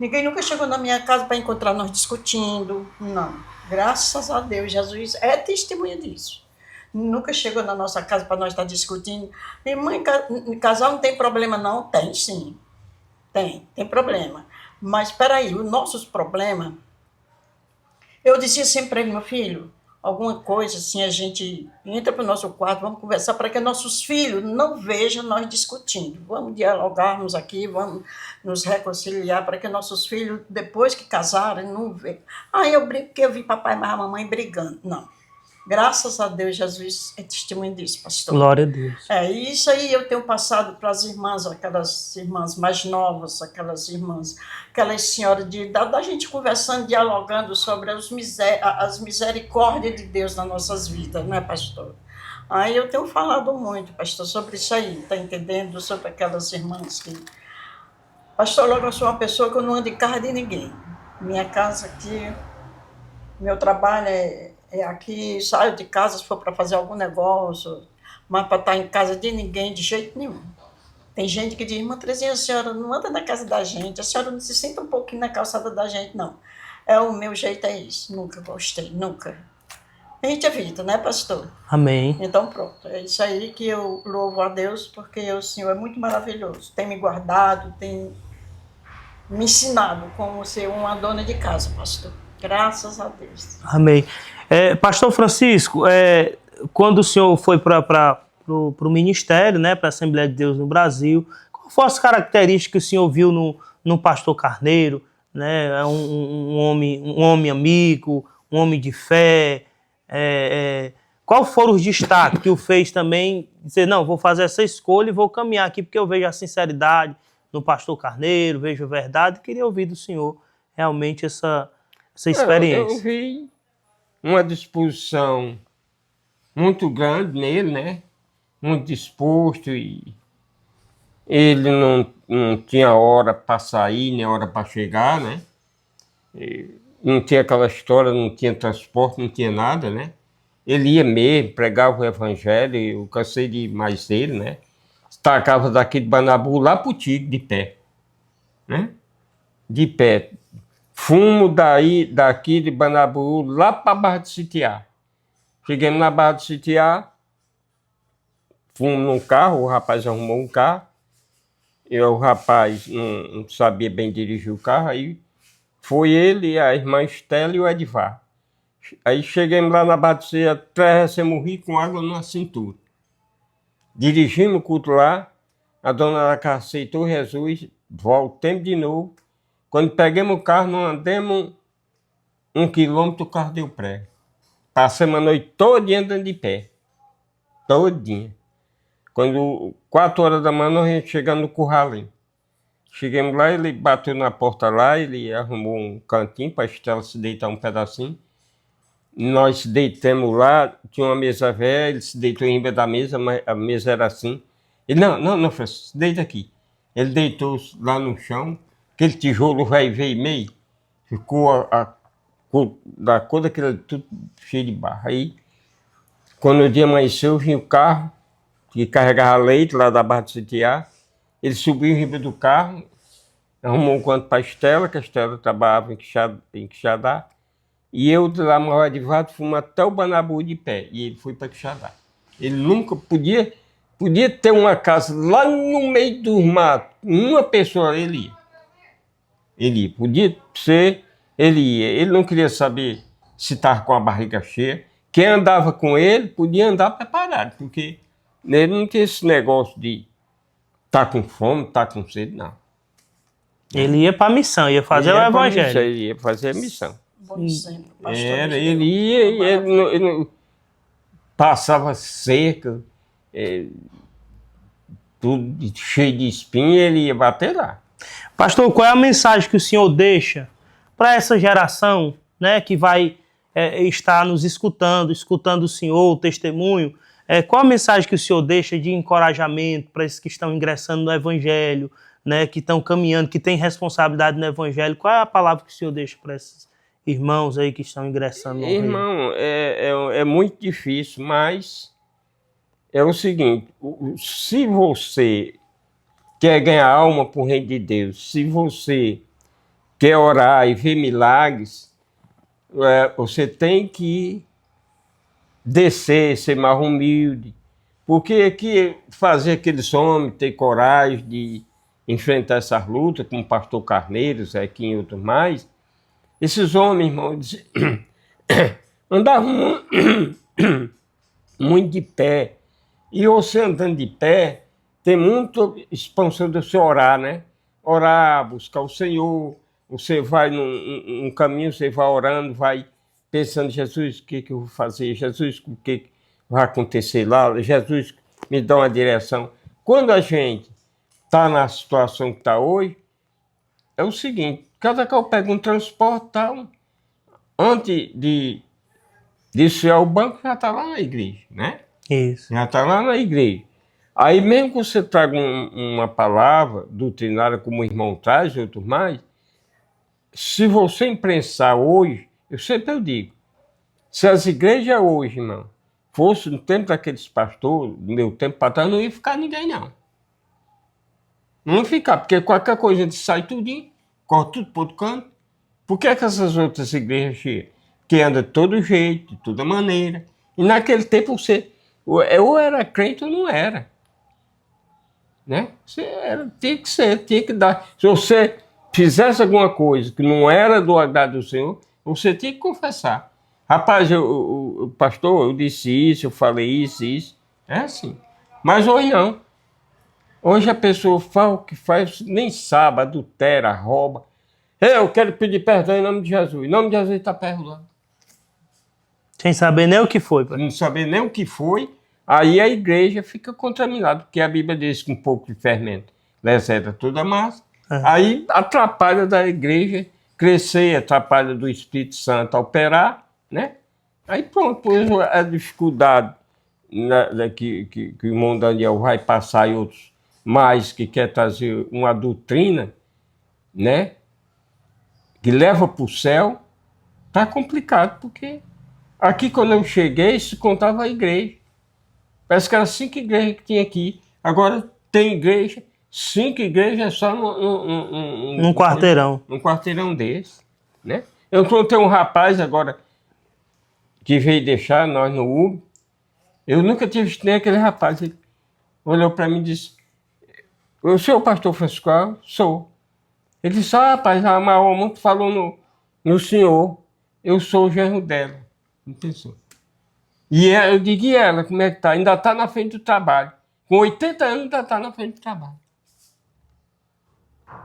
Ninguém nunca chegou na minha casa para encontrar nós discutindo, não. Graças a Deus, Jesus é testemunha disso. nunca chegou na nossa casa para nós estar discutindo. Irmã, casal não tem problema não? Tem sim, tem problema. Mas espera aí, os nossos problemas, eu dizia sempre para ele, meu filho, alguma coisa assim, a gente entra para o nosso quarto, vamos conversar para que nossos filhos não vejam nós discutindo. Vamos dialogarmos aqui, vamos nos reconciliar para que nossos filhos, depois que casarem, não vejam. Ah, eu brinco porque eu vi papai e mamãe brigando. Não. Graças a Deus, Jesus é testemunho disso, pastor. Glória a Deus. Isso aí eu tenho passado para as irmãs, aquelas irmãs mais novas, aquelas senhoras de idade, da gente conversando, dialogando sobre as misericórdias de Deus nas nossas vidas, não é, pastor? Aí eu tenho falado muito, pastor, sobre isso aí, tá entendendo? Sobre aquelas irmãs que... Pastor, logo eu sou uma pessoa que eu não ando em casa de ninguém. Minha casa aqui, meu trabalho é aqui, saio de casa se for para fazer algum negócio, mas para estar em casa de ninguém, de jeito nenhum. Tem gente que diz, irmã Terezinha, a senhora não anda na casa da gente, a senhora não se senta um pouquinho na calçada da gente, não. O meu jeito é isso, nunca gostei, nunca. A gente evita, né, pastor? Amém. Então pronto, é isso aí que eu louvo a Deus, porque o Senhor é muito maravilhoso. Tem me guardado, tem me ensinado como ser uma dona de casa, pastor. Graças a Deus. Amém. Pastor Francisco, quando o senhor foi para o ministério, né, para a Assembleia de Deus no Brasil, qual foram as características que o senhor viu no pastor Carneiro? Né, um homem amigo, um homem de fé. Qual foram os destaques que o fez também dizer, não, vou fazer essa escolha e vou caminhar aqui, porque eu vejo a sinceridade no pastor Carneiro, vejo a verdade, e queria ouvir do senhor realmente essa experiência. Eu vi uma disposição muito grande nele, né? Muito disposto, e ele não tinha hora para sair, nem hora para chegar, né? E não tinha aquela história, não tinha transporte, não tinha nada, né? Ele ia mesmo, pregava o evangelho, eu cansei de ir mais dele, né? Tacava daqui de Banabu lá pro Tigre, de pé, né? De pé. Fumo daqui de Banabu lá para a Barra de Sitiá. Cheguemos na Barra de Sitiá, fumo num carro, o rapaz arrumou um carro, o rapaz não sabia bem dirigir o carro, aí foi ele, a irmã Estela e o Edivar. Aí chegamos lá na Barra de Sitiá, até morri com água na cintura. Dirigimos o culto lá, a dona da casa aceitou Jesus, voltamos de novo. Quando pegamos o carro, não andamos 1 quilômetro, o carro deu prego. Passamos a noite todinha andando de pé. Todinha. Quando 4 horas da manhã, nós chegamos no curralinho. Chegamos lá, ele bateu na porta lá, ele arrumou um cantinho para a Estela se deitar um pedacinho. Nós deitamos lá, tinha uma mesa velha, ele se deitou em cima da mesa, mas a mesa era assim. Ele, não, Francisco, deita aqui. Ele deitou lá no chão, aquele tijolo velho veio meio, ficou da cor daquele tudo cheio de barro. Aí, quando o dia amanheceu, vinha o carro, que carregava leite lá da Barra de Sitiá. Ele subiu em cima do carro, arrumou um canto para a Estela, que a Estela trabalhava em Quixadá. E eu, de lá, maior de vato, fomos até o Banabu de pé. E ele foi para Quixadá. Ele nunca podia ter uma casa lá no meio do mato. Uma pessoa, ele ia. Ele ia. Podia ser, ele ia. Ele não queria saber se estava com a barriga cheia. Quem andava com ele podia andar preparado, porque ele não tinha esse negócio de estar com fome, estar com sede, não. Ele ia para a missão, ia fazer o evangelho. Ele ia fazer a missão. Bom exemplo, pastor. Ele ia e ele não passava seca, tudo cheio de espinho, ele ia bater lá. Pastor, qual é a mensagem que o senhor deixa para essa geração, né, que vai estar nos escutando o senhor, o testemunho? Qual a mensagem que o senhor deixa de encorajamento para esses que estão ingressando no evangelho, né, que estão caminhando, que têm responsabilidade no evangelho? Qual é a palavra que o senhor deixa para esses irmãos aí que estão ingressando no reino? Irmão, é muito difícil, mas é o seguinte, se você quer ganhar alma para o reino de Deus, se você quer orar e ver milagres, você tem que descer, ser mais humilde. Porque que fazer aqueles homens ter coragem de enfrentar essas lutas, como o pastor Carneiro, Zequinha e outros mais, esses homens, irmão, andavam muito de pé. E você andando de pé, tem muita expansão de você orar, né? Orar, buscar o Senhor. Você vai num caminho, você vai orando, vai pensando, Jesus, o que eu vou fazer? Jesus, o que vai acontecer lá? Jesus, me dá uma direção. Quando a gente está na situação que está hoje, é o seguinte, cada que eu pego um transporte, tal, antes de ir ao banco, já está lá na igreja, né? Isso. Já está lá na igreja. Aí mesmo que você traga uma palavra doutrinária, como o irmão traz e outros mais, se você imprensar hoje, eu sempre digo, se as igrejas hoje, irmão, fosse no tempo daqueles pastores, do meu tempo para trás, não ia ficar ninguém, não. Não ia ficar, porque qualquer coisa a gente sai tudinho, corre tudo para outro canto. Por que essas outras igrejas cheias? Que andam de todo jeito, de toda maneira. E naquele tempo você ou era crente ou não era. Né? Você tinha que ser, tinha que dar. Se você fizesse alguma coisa que não era do agrado do Senhor, você tinha que confessar. Rapaz, o pastor, eu disse isso, eu falei isso. É assim. Mas hoje não. Hoje a pessoa faz o que faz, nem sabe, adultera, rouba. Eu quero pedir perdão em nome de Jesus. Em nome de Jesus está perdoando. Sem saber nem o que foi. Pai. Não saber nem o que foi, aí a igreja fica contaminada, porque a Bíblia diz que um pouco de fermento lezeda toda a massa. Aí atrapalha da igreja crescer, atrapalha do Espírito Santo operar, né? Aí pronto, pois a dificuldade que o irmão Daniel vai passar e outros mais que quer trazer uma doutrina, né? Que leva para o céu, tá complicado, porque aqui quando eu cheguei se contava a igreja. Parece que eram 5 igrejas que tinha aqui. Agora tem igreja, 5 igrejas só num quarteirão. Num quarteirão desse, né? Eu encontrei um rapaz agora que veio deixar nós no Uber. Eu nunca tive visto nem aquele rapaz. Ele olhou para mim e disse: "O senhor pastor Francisco?" Sou. Ele disse: rapaz, a Maó muito falou no senhor. Eu sou o genro dela. Não pensou. E eu digo, e ela, como é que tá? Ainda está na frente do trabalho. Com 80 anos ainda está na frente do trabalho.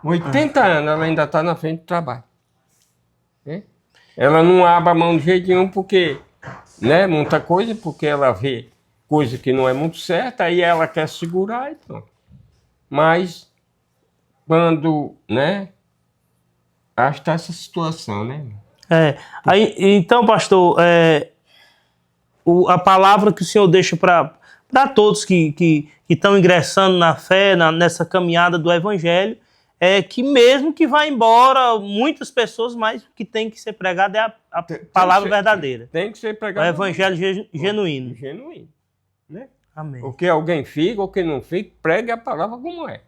Com 80 anos ela ainda está na frente do trabalho. É? Ela não abre a mão de jeito nenhum porque, né, muita coisa, porque ela vê coisa que não é muito certa, aí ela quer segurar e pronto. Mas, quando, né, acho que está essa situação, né? Aí, então, pastor, a palavra que o senhor deixa para todos que estão ingressando na fé, nessa caminhada do evangelho, é que mesmo que vá embora muitas pessoas, mas o que tem que ser pregado é a palavra verdadeira. Tem que ser pregado. O evangelho genuíno. Genuíno. Né? Amém. O que alguém fica, ou que não fica, pregue a palavra como é.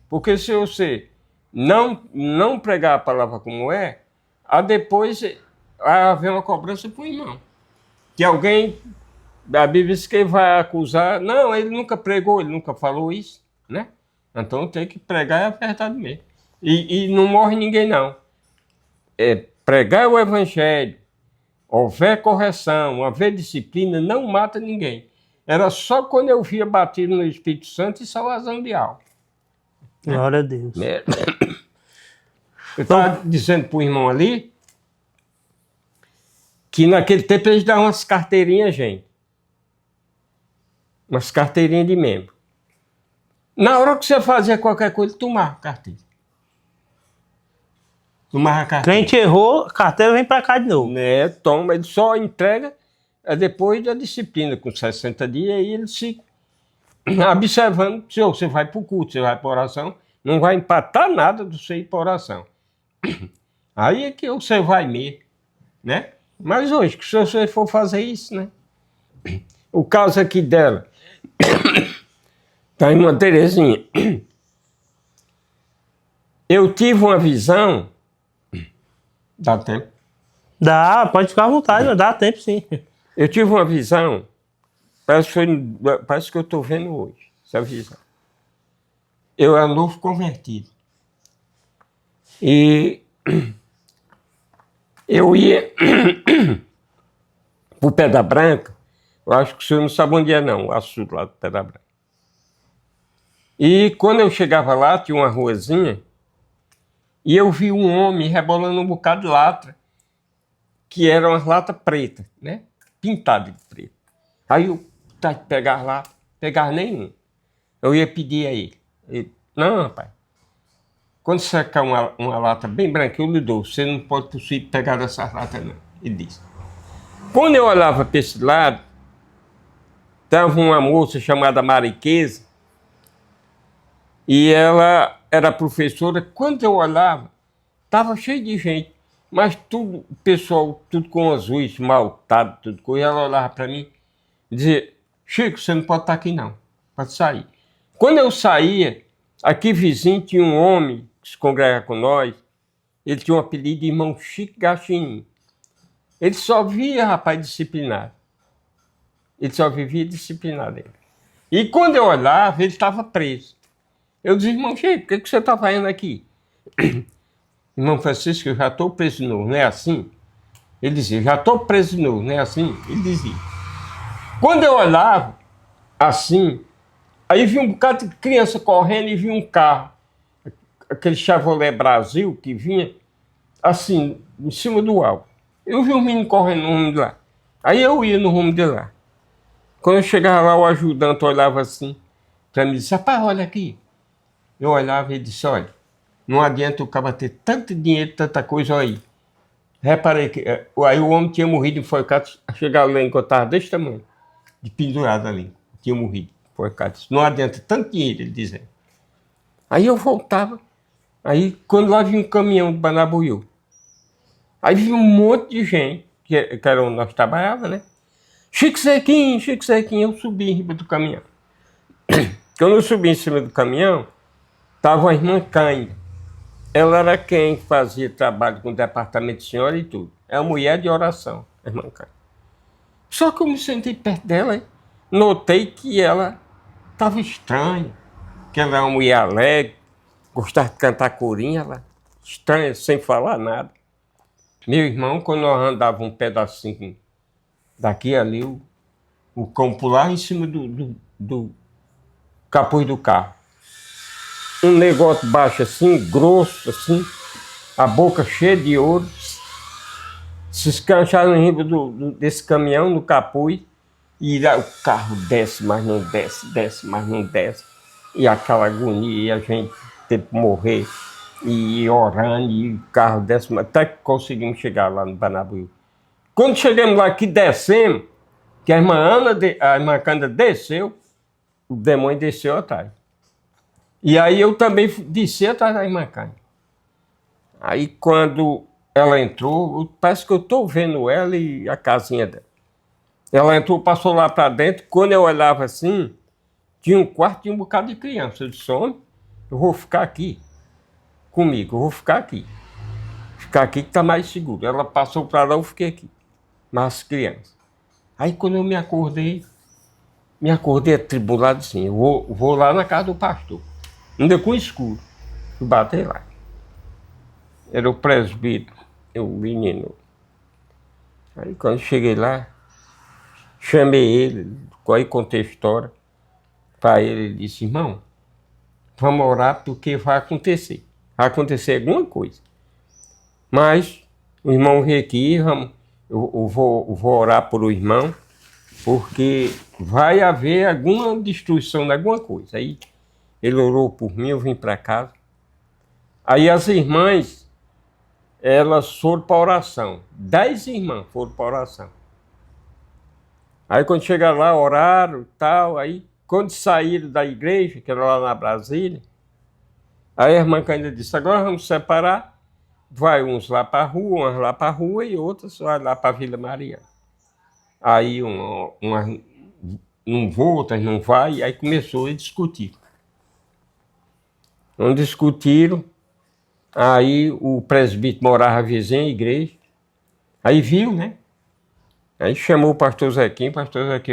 Porque se você não pregar a palavra como é, depois vai haver uma cobrança para o irmão. Que alguém, a Bíblia diz que vai acusar, não, ele nunca pregou, ele nunca falou isso, né? Então tem que pregar a verdade mesmo. E não morre ninguém, não. Pregar o evangelho, houver correção, haver disciplina, não mata ninguém. Era só quando eu via batido no Espírito Santo e salvação de alma. Glória a Deus. Eu estava dizendo para o irmão ali que naquele tempo eles davam umas carteirinhas, gente. Umas carteirinhas de membro. Na hora que você fazia qualquer coisa, tomava carteira. Tomava carteira. Crente errou, a carteira vem para cá de novo. Toma, ele só entrega depois da disciplina, com 60 dias, aí ele se observando, se você vai para o culto, você vai para a oração, não vai empatar nada do você ir para a oração. Aí é que você vai mesmo, né? Mas hoje, se você for fazer isso, né? O caso aqui dela, tá em uma Terezinha. Eu tive uma visão. Dá tempo? Dá, pode ficar à vontade, dá tempo sim. Eu tive uma visão, parece que eu estou vendo hoje, essa visão. Eu era novo convertido. E eu ia para o Pedra Branca, eu acho que o senhor não sabe onde é não, o açude lá do Pedra Branca. E quando eu chegava lá, tinha uma ruazinha, e eu vi um homem rebolando um bocado de lata, que eram umas latas pretas, né? Pintadas de preto. Aí eu pegava lá, pegava nenhum. Eu ia pedir a ele. Ele, não, rapaz, quando sacar uma lata bem branca, eu lhe dou. Você não pode possuir pegar dessas latas, não. Ele disse. Quando eu olhava para esse lado, estava uma moça chamada Mariqueza, e ela era professora. Quando eu olhava, estava cheio de gente, mas tudo, o pessoal, tudo com azul, esmaltado, tudo com. E ela olhava para mim e dizia, Chico, você não pode estar aqui não, pode sair. Quando eu saía, aqui vizinho tinha um homem que se congrega com nós, ele tinha um apelido de irmão Chico Gachininho. Ele só via rapaz disciplinado. Ele só vivia disciplinado. E quando eu olhava, ele estava preso. Eu dizia, irmão Chico, o que você está fazendo aqui? Irmão Francisco, eu já estou preso de novo, não é assim? Ele dizia, já estou preso de novo, não é assim? Ele dizia. Quando eu olhava, assim, aí vi um bocado de criança correndo e vi um carro, aquele Chevrolet Brasil que vinha, assim, em cima do alto. Eu vi um menino correndo no rumo de lá. Aí eu ia no rumo de lá. Quando eu chegava lá, o ajudante olhava assim para mim e disse, rapaz, olha aqui. Eu olhava e disse, olha, não adianta o cara ter tanto dinheiro, tanta coisa aí. Reparei que aí o homem tinha morrido enforcado, chegava lá e estava desse tamanho, de pendurado ali, tinha morrido enforcado. Não adianta tanto dinheiro, ele dizendo. Aí eu voltava, aí quando lá vinha um caminhão de Banabuiú, aí vinha um monte de gente, que era onde nós trabalhávamos, né? Chico Zequinho, eu subi em cima do caminhão. Quando eu subi em cima do caminhão, estava a irmã Cândia. Ela era quem fazia trabalho com o departamento de senhora e tudo. É uma mulher de oração, a irmã Cândia. Só que eu me sentei perto dela e notei que ela estava estranha, que ela era uma mulher alegre, gostava de cantar corinha, ela estranha, sem falar nada. Meu irmão, quando nós andávamos um pedacinho daqui ali, o cão pulava em cima do capuz do carro. Um negócio baixo assim, grosso assim, a boca cheia de ouro, se escancharam em riba desse caminhão, no capuz, e o carro desce, mas não desce, desce, mas não desce. E aquela agonia, e a gente teve que morrer, e orando, e o carro desce, até que conseguimos chegar lá no Banabuiú. Quando chegamos lá, que descemos, que a irmã Cândida desceu, o demônio desceu atrás. E aí eu também desci atrás da irmã Cândida. Aí quando ela entrou, parece que eu estou vendo ela e a casinha dela. Ela entrou, passou lá para dentro, quando eu olhava assim, tinha um quarto, tinha um bocado de criança. Eu disse, homem, eu vou ficar aqui comigo, eu vou ficar aqui. Ficar aqui que está mais seguro. Ela passou para lá, eu fiquei aqui. Mas as crianças. Aí quando eu me acordei atribulado assim, eu vou lá na casa do pastor. Ainda com escuro. Fui bater lá. Era o presbítero, o menino. Aí quando cheguei lá, chamei ele, aí contei a história para ele. Ele disse, irmão, vamos orar porque vai acontecer. Vai acontecer alguma coisa. Mas o irmão veio aqui, eu vou orar por o irmão, porque vai haver alguma destruição de alguma coisa. Aí ele orou por mim, eu vim para casa. Aí as irmãs, elas foram para oração. 10 irmãs foram para oração. Aí quando chegaram lá, oraram e tal, aí quando saíram da igreja, que era lá na Brasília, aí a irmã ainda disse, agora vamos separar, vai uns lá para a rua, umas lá para a rua e outras vai lá para a Vila Mariana. Aí uma não vou, outras não vai, e aí começou a discutir. Não discutiram, aí o presbítero morava vizinho à igreja, aí viu, né? Aí chamou o pastor Zequinha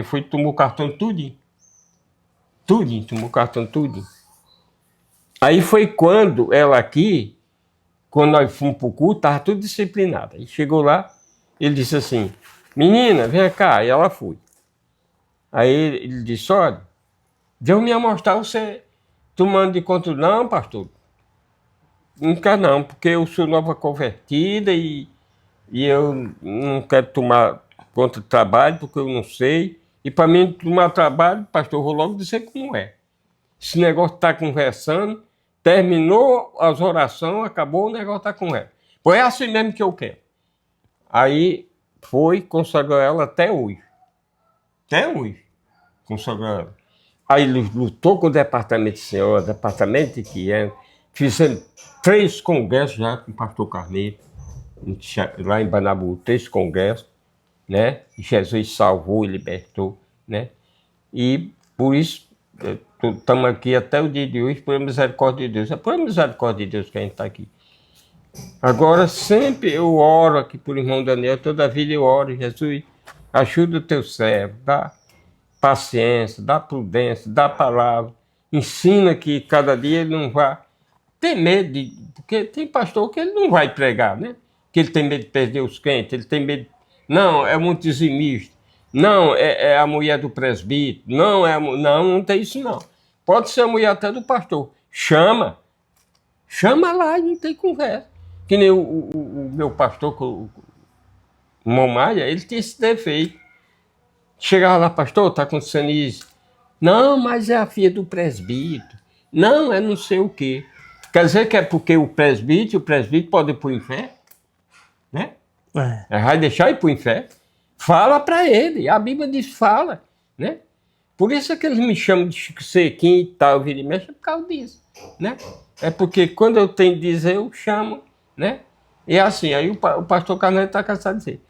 foi e tomou o cartão tudinho. Tudinho, tomou o cartão tudinho. Aí foi quando ela aqui, quando nós fomos pro culto, estava tudo disciplinado. Aí chegou lá, ele disse assim, menina, vem cá. E ela foi. Aí ele disse, olha, Deus me ia mostrar você tomando de conta. Não, pastor, não quero não, porque eu sou nova convertida e eu não quero tomar conta do trabalho, porque eu não sei. E para mim tomar trabalho, pastor, eu vou logo dizer como é. Esse negócio está conversando, terminou as orações, acabou, o negócio está com ela. Pois é assim mesmo que eu quero. Aí foi, consagrou ela até hoje. Até hoje, consagrou ela. Aí lutou com o departamento de senhora, departamento de Quiano, fizeram 3 congressos já com o pastor Carneiro, lá em Banabu, 3 congressos, né? Jesus salvou e libertou, né? E por isso estamos aqui até o dia de hoje por misericórdia de Deus. É por misericórdia de Deus que a gente está aqui. Agora sempre eu oro aqui por irmão Daniel, toda a vida eu oro, Jesus, ajuda o teu servo, dá paciência, dá prudência, dá palavra, ensina que cada dia ele não vai ter medo, porque tem pastor que ele não vai pregar, né? Que ele tem medo de perder os crentes, ele tem medo, não, é muito dizimista, não, é a mulher do presbítero, não tem isso não. Pode ser a mulher até do pastor, chama lá e não tem conversa. Que nem o meu pastor, o Maia, ele tem esse defeito. Chegava lá, pastor, está acontecendo isso. Não, mas é a filha do presbítero. Não, é não sei o quê. Quer dizer que é porque o presbítero pode ir para o inferno? Né? Vai deixar ir para o inferno? Fala para ele. A Bíblia diz fala. Né? Por isso é que eles me chamam de Chico Sequinho e tal, vira e mexe, por causa disso. Né? É porque quando eu tenho que dizer, eu chamo. Né? E é assim, aí o pastor Carneiro está cansado de dizer,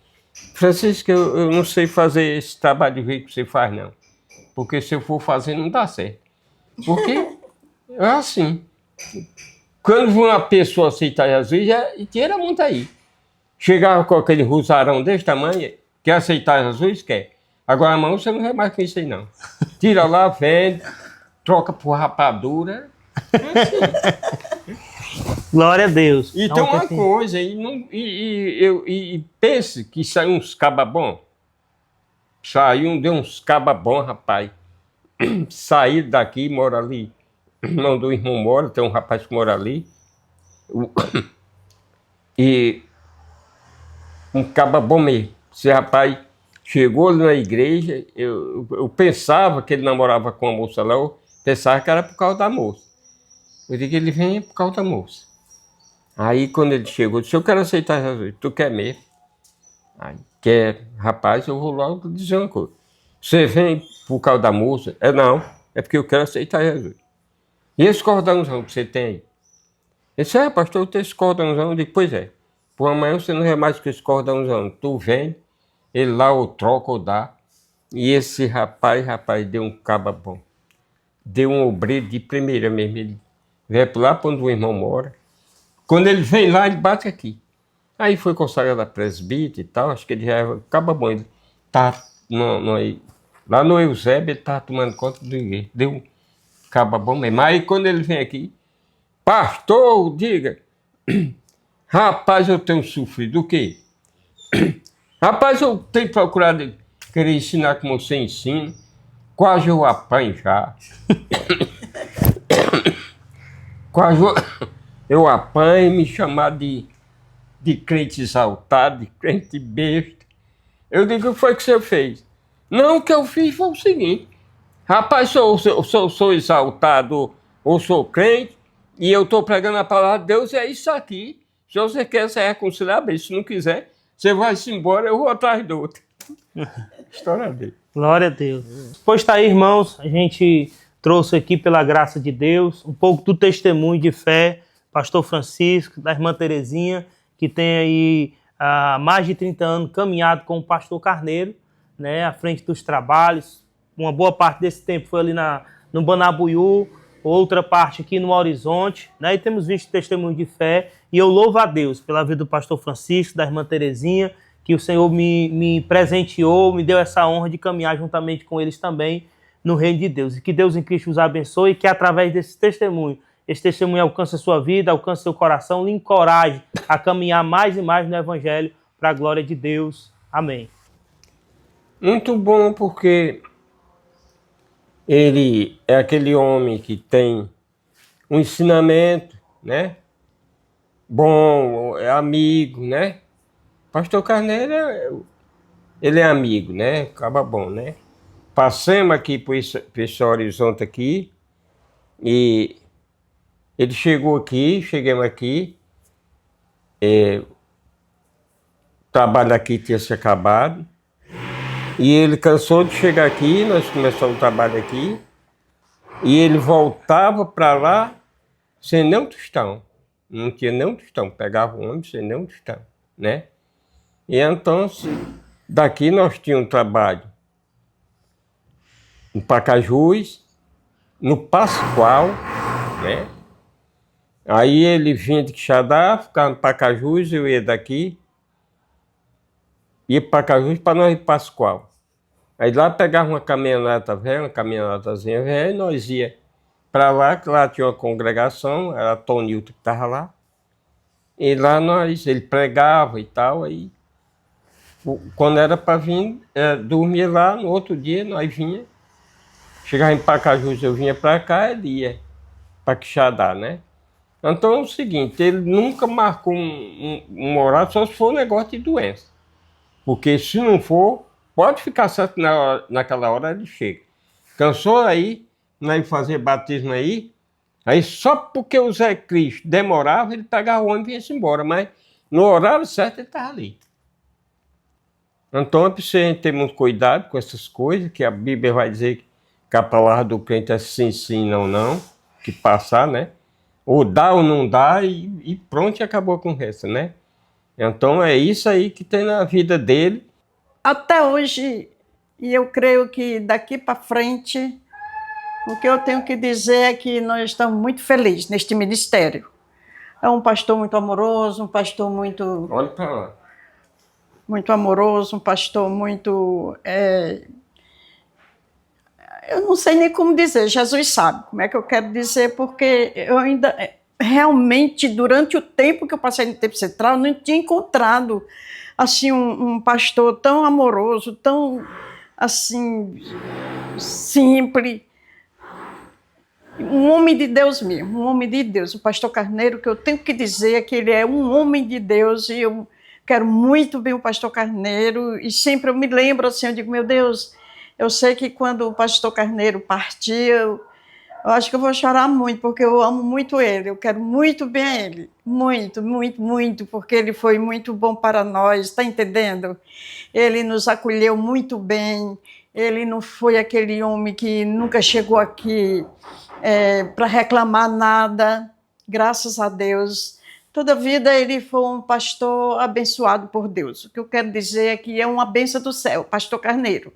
Francisco, eu não sei fazer esse trabalho de jeito que você faz, não. Porque se eu for fazer, não dá certo. Porque é assim. Quando uma pessoa aceitar Jesus, já tira muito aí. Chegava com aquele rosarão desse tamanho, quer aceitar Jesus, quer. Agora a mão você não vai mais com isso aí, não. Tira lá, vende, troca por rapadura. É assim. Glória a Deus. E tem uma coisa, e pense que saiu uns caba bom. Deu uns caba bom, rapaz. Saí daqui, mora ali. Não do irmão mora, tem um rapaz que mora ali. E um caba bom mesmo. Esse rapaz chegou na igreja, eu pensava que ele namorava com a moça lá, eu pensava que era por causa da moça. Eu digo que ele vem por causa da moça. Aí quando ele chegou, eu disse, eu quero aceitar Jesus, tu quer mesmo? Aí, quer, rapaz, eu vou logo dizer uma coisa. Você vem por causa da moça? Não, é porque eu quero aceitar Jesus. E esse cordãozão que você tem aí? Ele disse, pastor, eu tenho esse cordãozão. Eu digo, pois é, por amanhã você não é mais que esse cordãozão. Tu vem, ele lá ou troca ou dá. E esse rapaz, deu um caba bom. Deu um obreiro de primeira mesmo. Ele veio por lá para onde o irmão mora. Quando ele vem lá, ele bate aqui. Aí foi consagrado a presbítero e tal, acho que ele já acaba bom. Ele tá lá no Eusébio, ele estava tomando conta do igreja. Deu um caba bom mesmo. Aí quando ele vem aqui, pastor, diga, rapaz, eu tenho sofrido o quê? Rapaz, eu tenho procurado querer ensinar como você ensina, quase eu apanho já. Quase eu apanho, me chamar de crente exaltado, de crente besta. Eu digo, o que foi que você fez? Não, o que eu fiz foi o seguinte, rapaz, sou exaltado ou sou crente, e eu estou pregando a palavra de Deus, é isso aqui. Se você quer se reconciliar, bem, se não quiser, você vai-se embora, eu vou atrás do outro. História dele. Glória a Deus. Pois tá aí, irmãos, a gente trouxe aqui pela graça de Deus um pouco do testemunho de fé, pastor Francisco, da irmã Terezinha, que tem aí há mais de 30 anos caminhado com o pastor Carneiro, né, à frente dos trabalhos. Uma boa parte desse tempo foi ali no Banabuiú, outra parte aqui no Horizonte, né, e temos visto testemunho de fé, e eu louvo a Deus pela vida do pastor Francisco, da irmã Terezinha, que o Senhor me presenteou, me deu essa honra de caminhar juntamente com eles também no reino de Deus. E que Deus em Cristo os abençoe e que através desse testemunho, esse testemunho alcance a sua vida, alcance seu coração, lhe encoraje a caminhar mais e mais no Evangelho para a glória de Deus. Amém. Muito bom, porque ele é aquele homem que tem um ensinamento, né? Bom, é amigo, né? Pastor Carneiro, ele é amigo, né? Acaba bom, né? Passamos aqui por esse horizonte aqui e ele chegou aqui, chegamos aqui, o trabalho aqui tinha se acabado e ele cansou de chegar aqui, nós começamos o trabalho aqui e ele voltava para lá sem nem um tostão, não tinha nem um tostão, pegava o ônibus sem nem um tostão, né? E então, daqui nós tínhamos um trabalho em Pacajus, no Pascoal, né? Aí ele vinha de Quixadá, ficava em Pacajus, eu ia daqui, ia para Pacajus para nós ir para Pascoal. Aí lá pegava uma caminhoneta velha, uma caminhonetazinha velha, e nós ia para lá, que lá tinha uma congregação, era Tonilton que estava lá. E lá ele pregava e tal, aí quando era para vir, dormia lá, no outro dia nós vinha, chegava em Pacajus, eu vinha para cá, ele ia para Quixadá, né? Então é o seguinte, ele nunca marcou um horário, só se for um negócio de doença. Porque se não for, pode ficar certo naquela hora ele chega. Cansou aí, nós fazer batismo aí só porque o Zé Cristo demorava, ele pegava o ônibus e ia embora, mas no horário certo ele estava ali. Então é preciso a gente ter muito cuidado com essas coisas, que a Bíblia vai dizer que a palavra do crente é sim, sim, não, não, que passar, né? Ou dá ou não dá e pronto, e acabou a conversa, né? Então é isso aí que tem na vida dele. Até hoje, e eu creio que daqui para frente, o que eu tenho que dizer é que nós estamos muito felizes neste ministério. É um pastor muito amoroso, um pastor muito... Olha para lá. Muito amoroso, um pastor muito... eu não sei nem como dizer, Jesus sabe como é que eu quero dizer, porque eu ainda... Realmente, durante o tempo que eu passei no Tempo Central, não tinha encontrado assim, um pastor tão amoroso, tão assim, simples. Um homem de Deus mesmo, um homem de Deus. O pastor Carneiro, que eu tenho que dizer é que ele é um homem de Deus, e eu quero muito bem o pastor Carneiro, e sempre eu me lembro assim, eu digo, meu Deus, eu sei que quando o pastor Carneiro partiu, eu acho que eu vou chorar muito, porque eu amo muito ele, eu quero muito bem a ele, muito, muito, muito, porque ele foi muito bom para nós, está entendendo? Ele nos acolheu muito bem, ele não foi aquele homem que nunca chegou aqui para reclamar nada, graças a Deus. Toda a vida ele foi um pastor abençoado por Deus. O que eu quero dizer é que é uma bênção do céu, pastor Carneiro.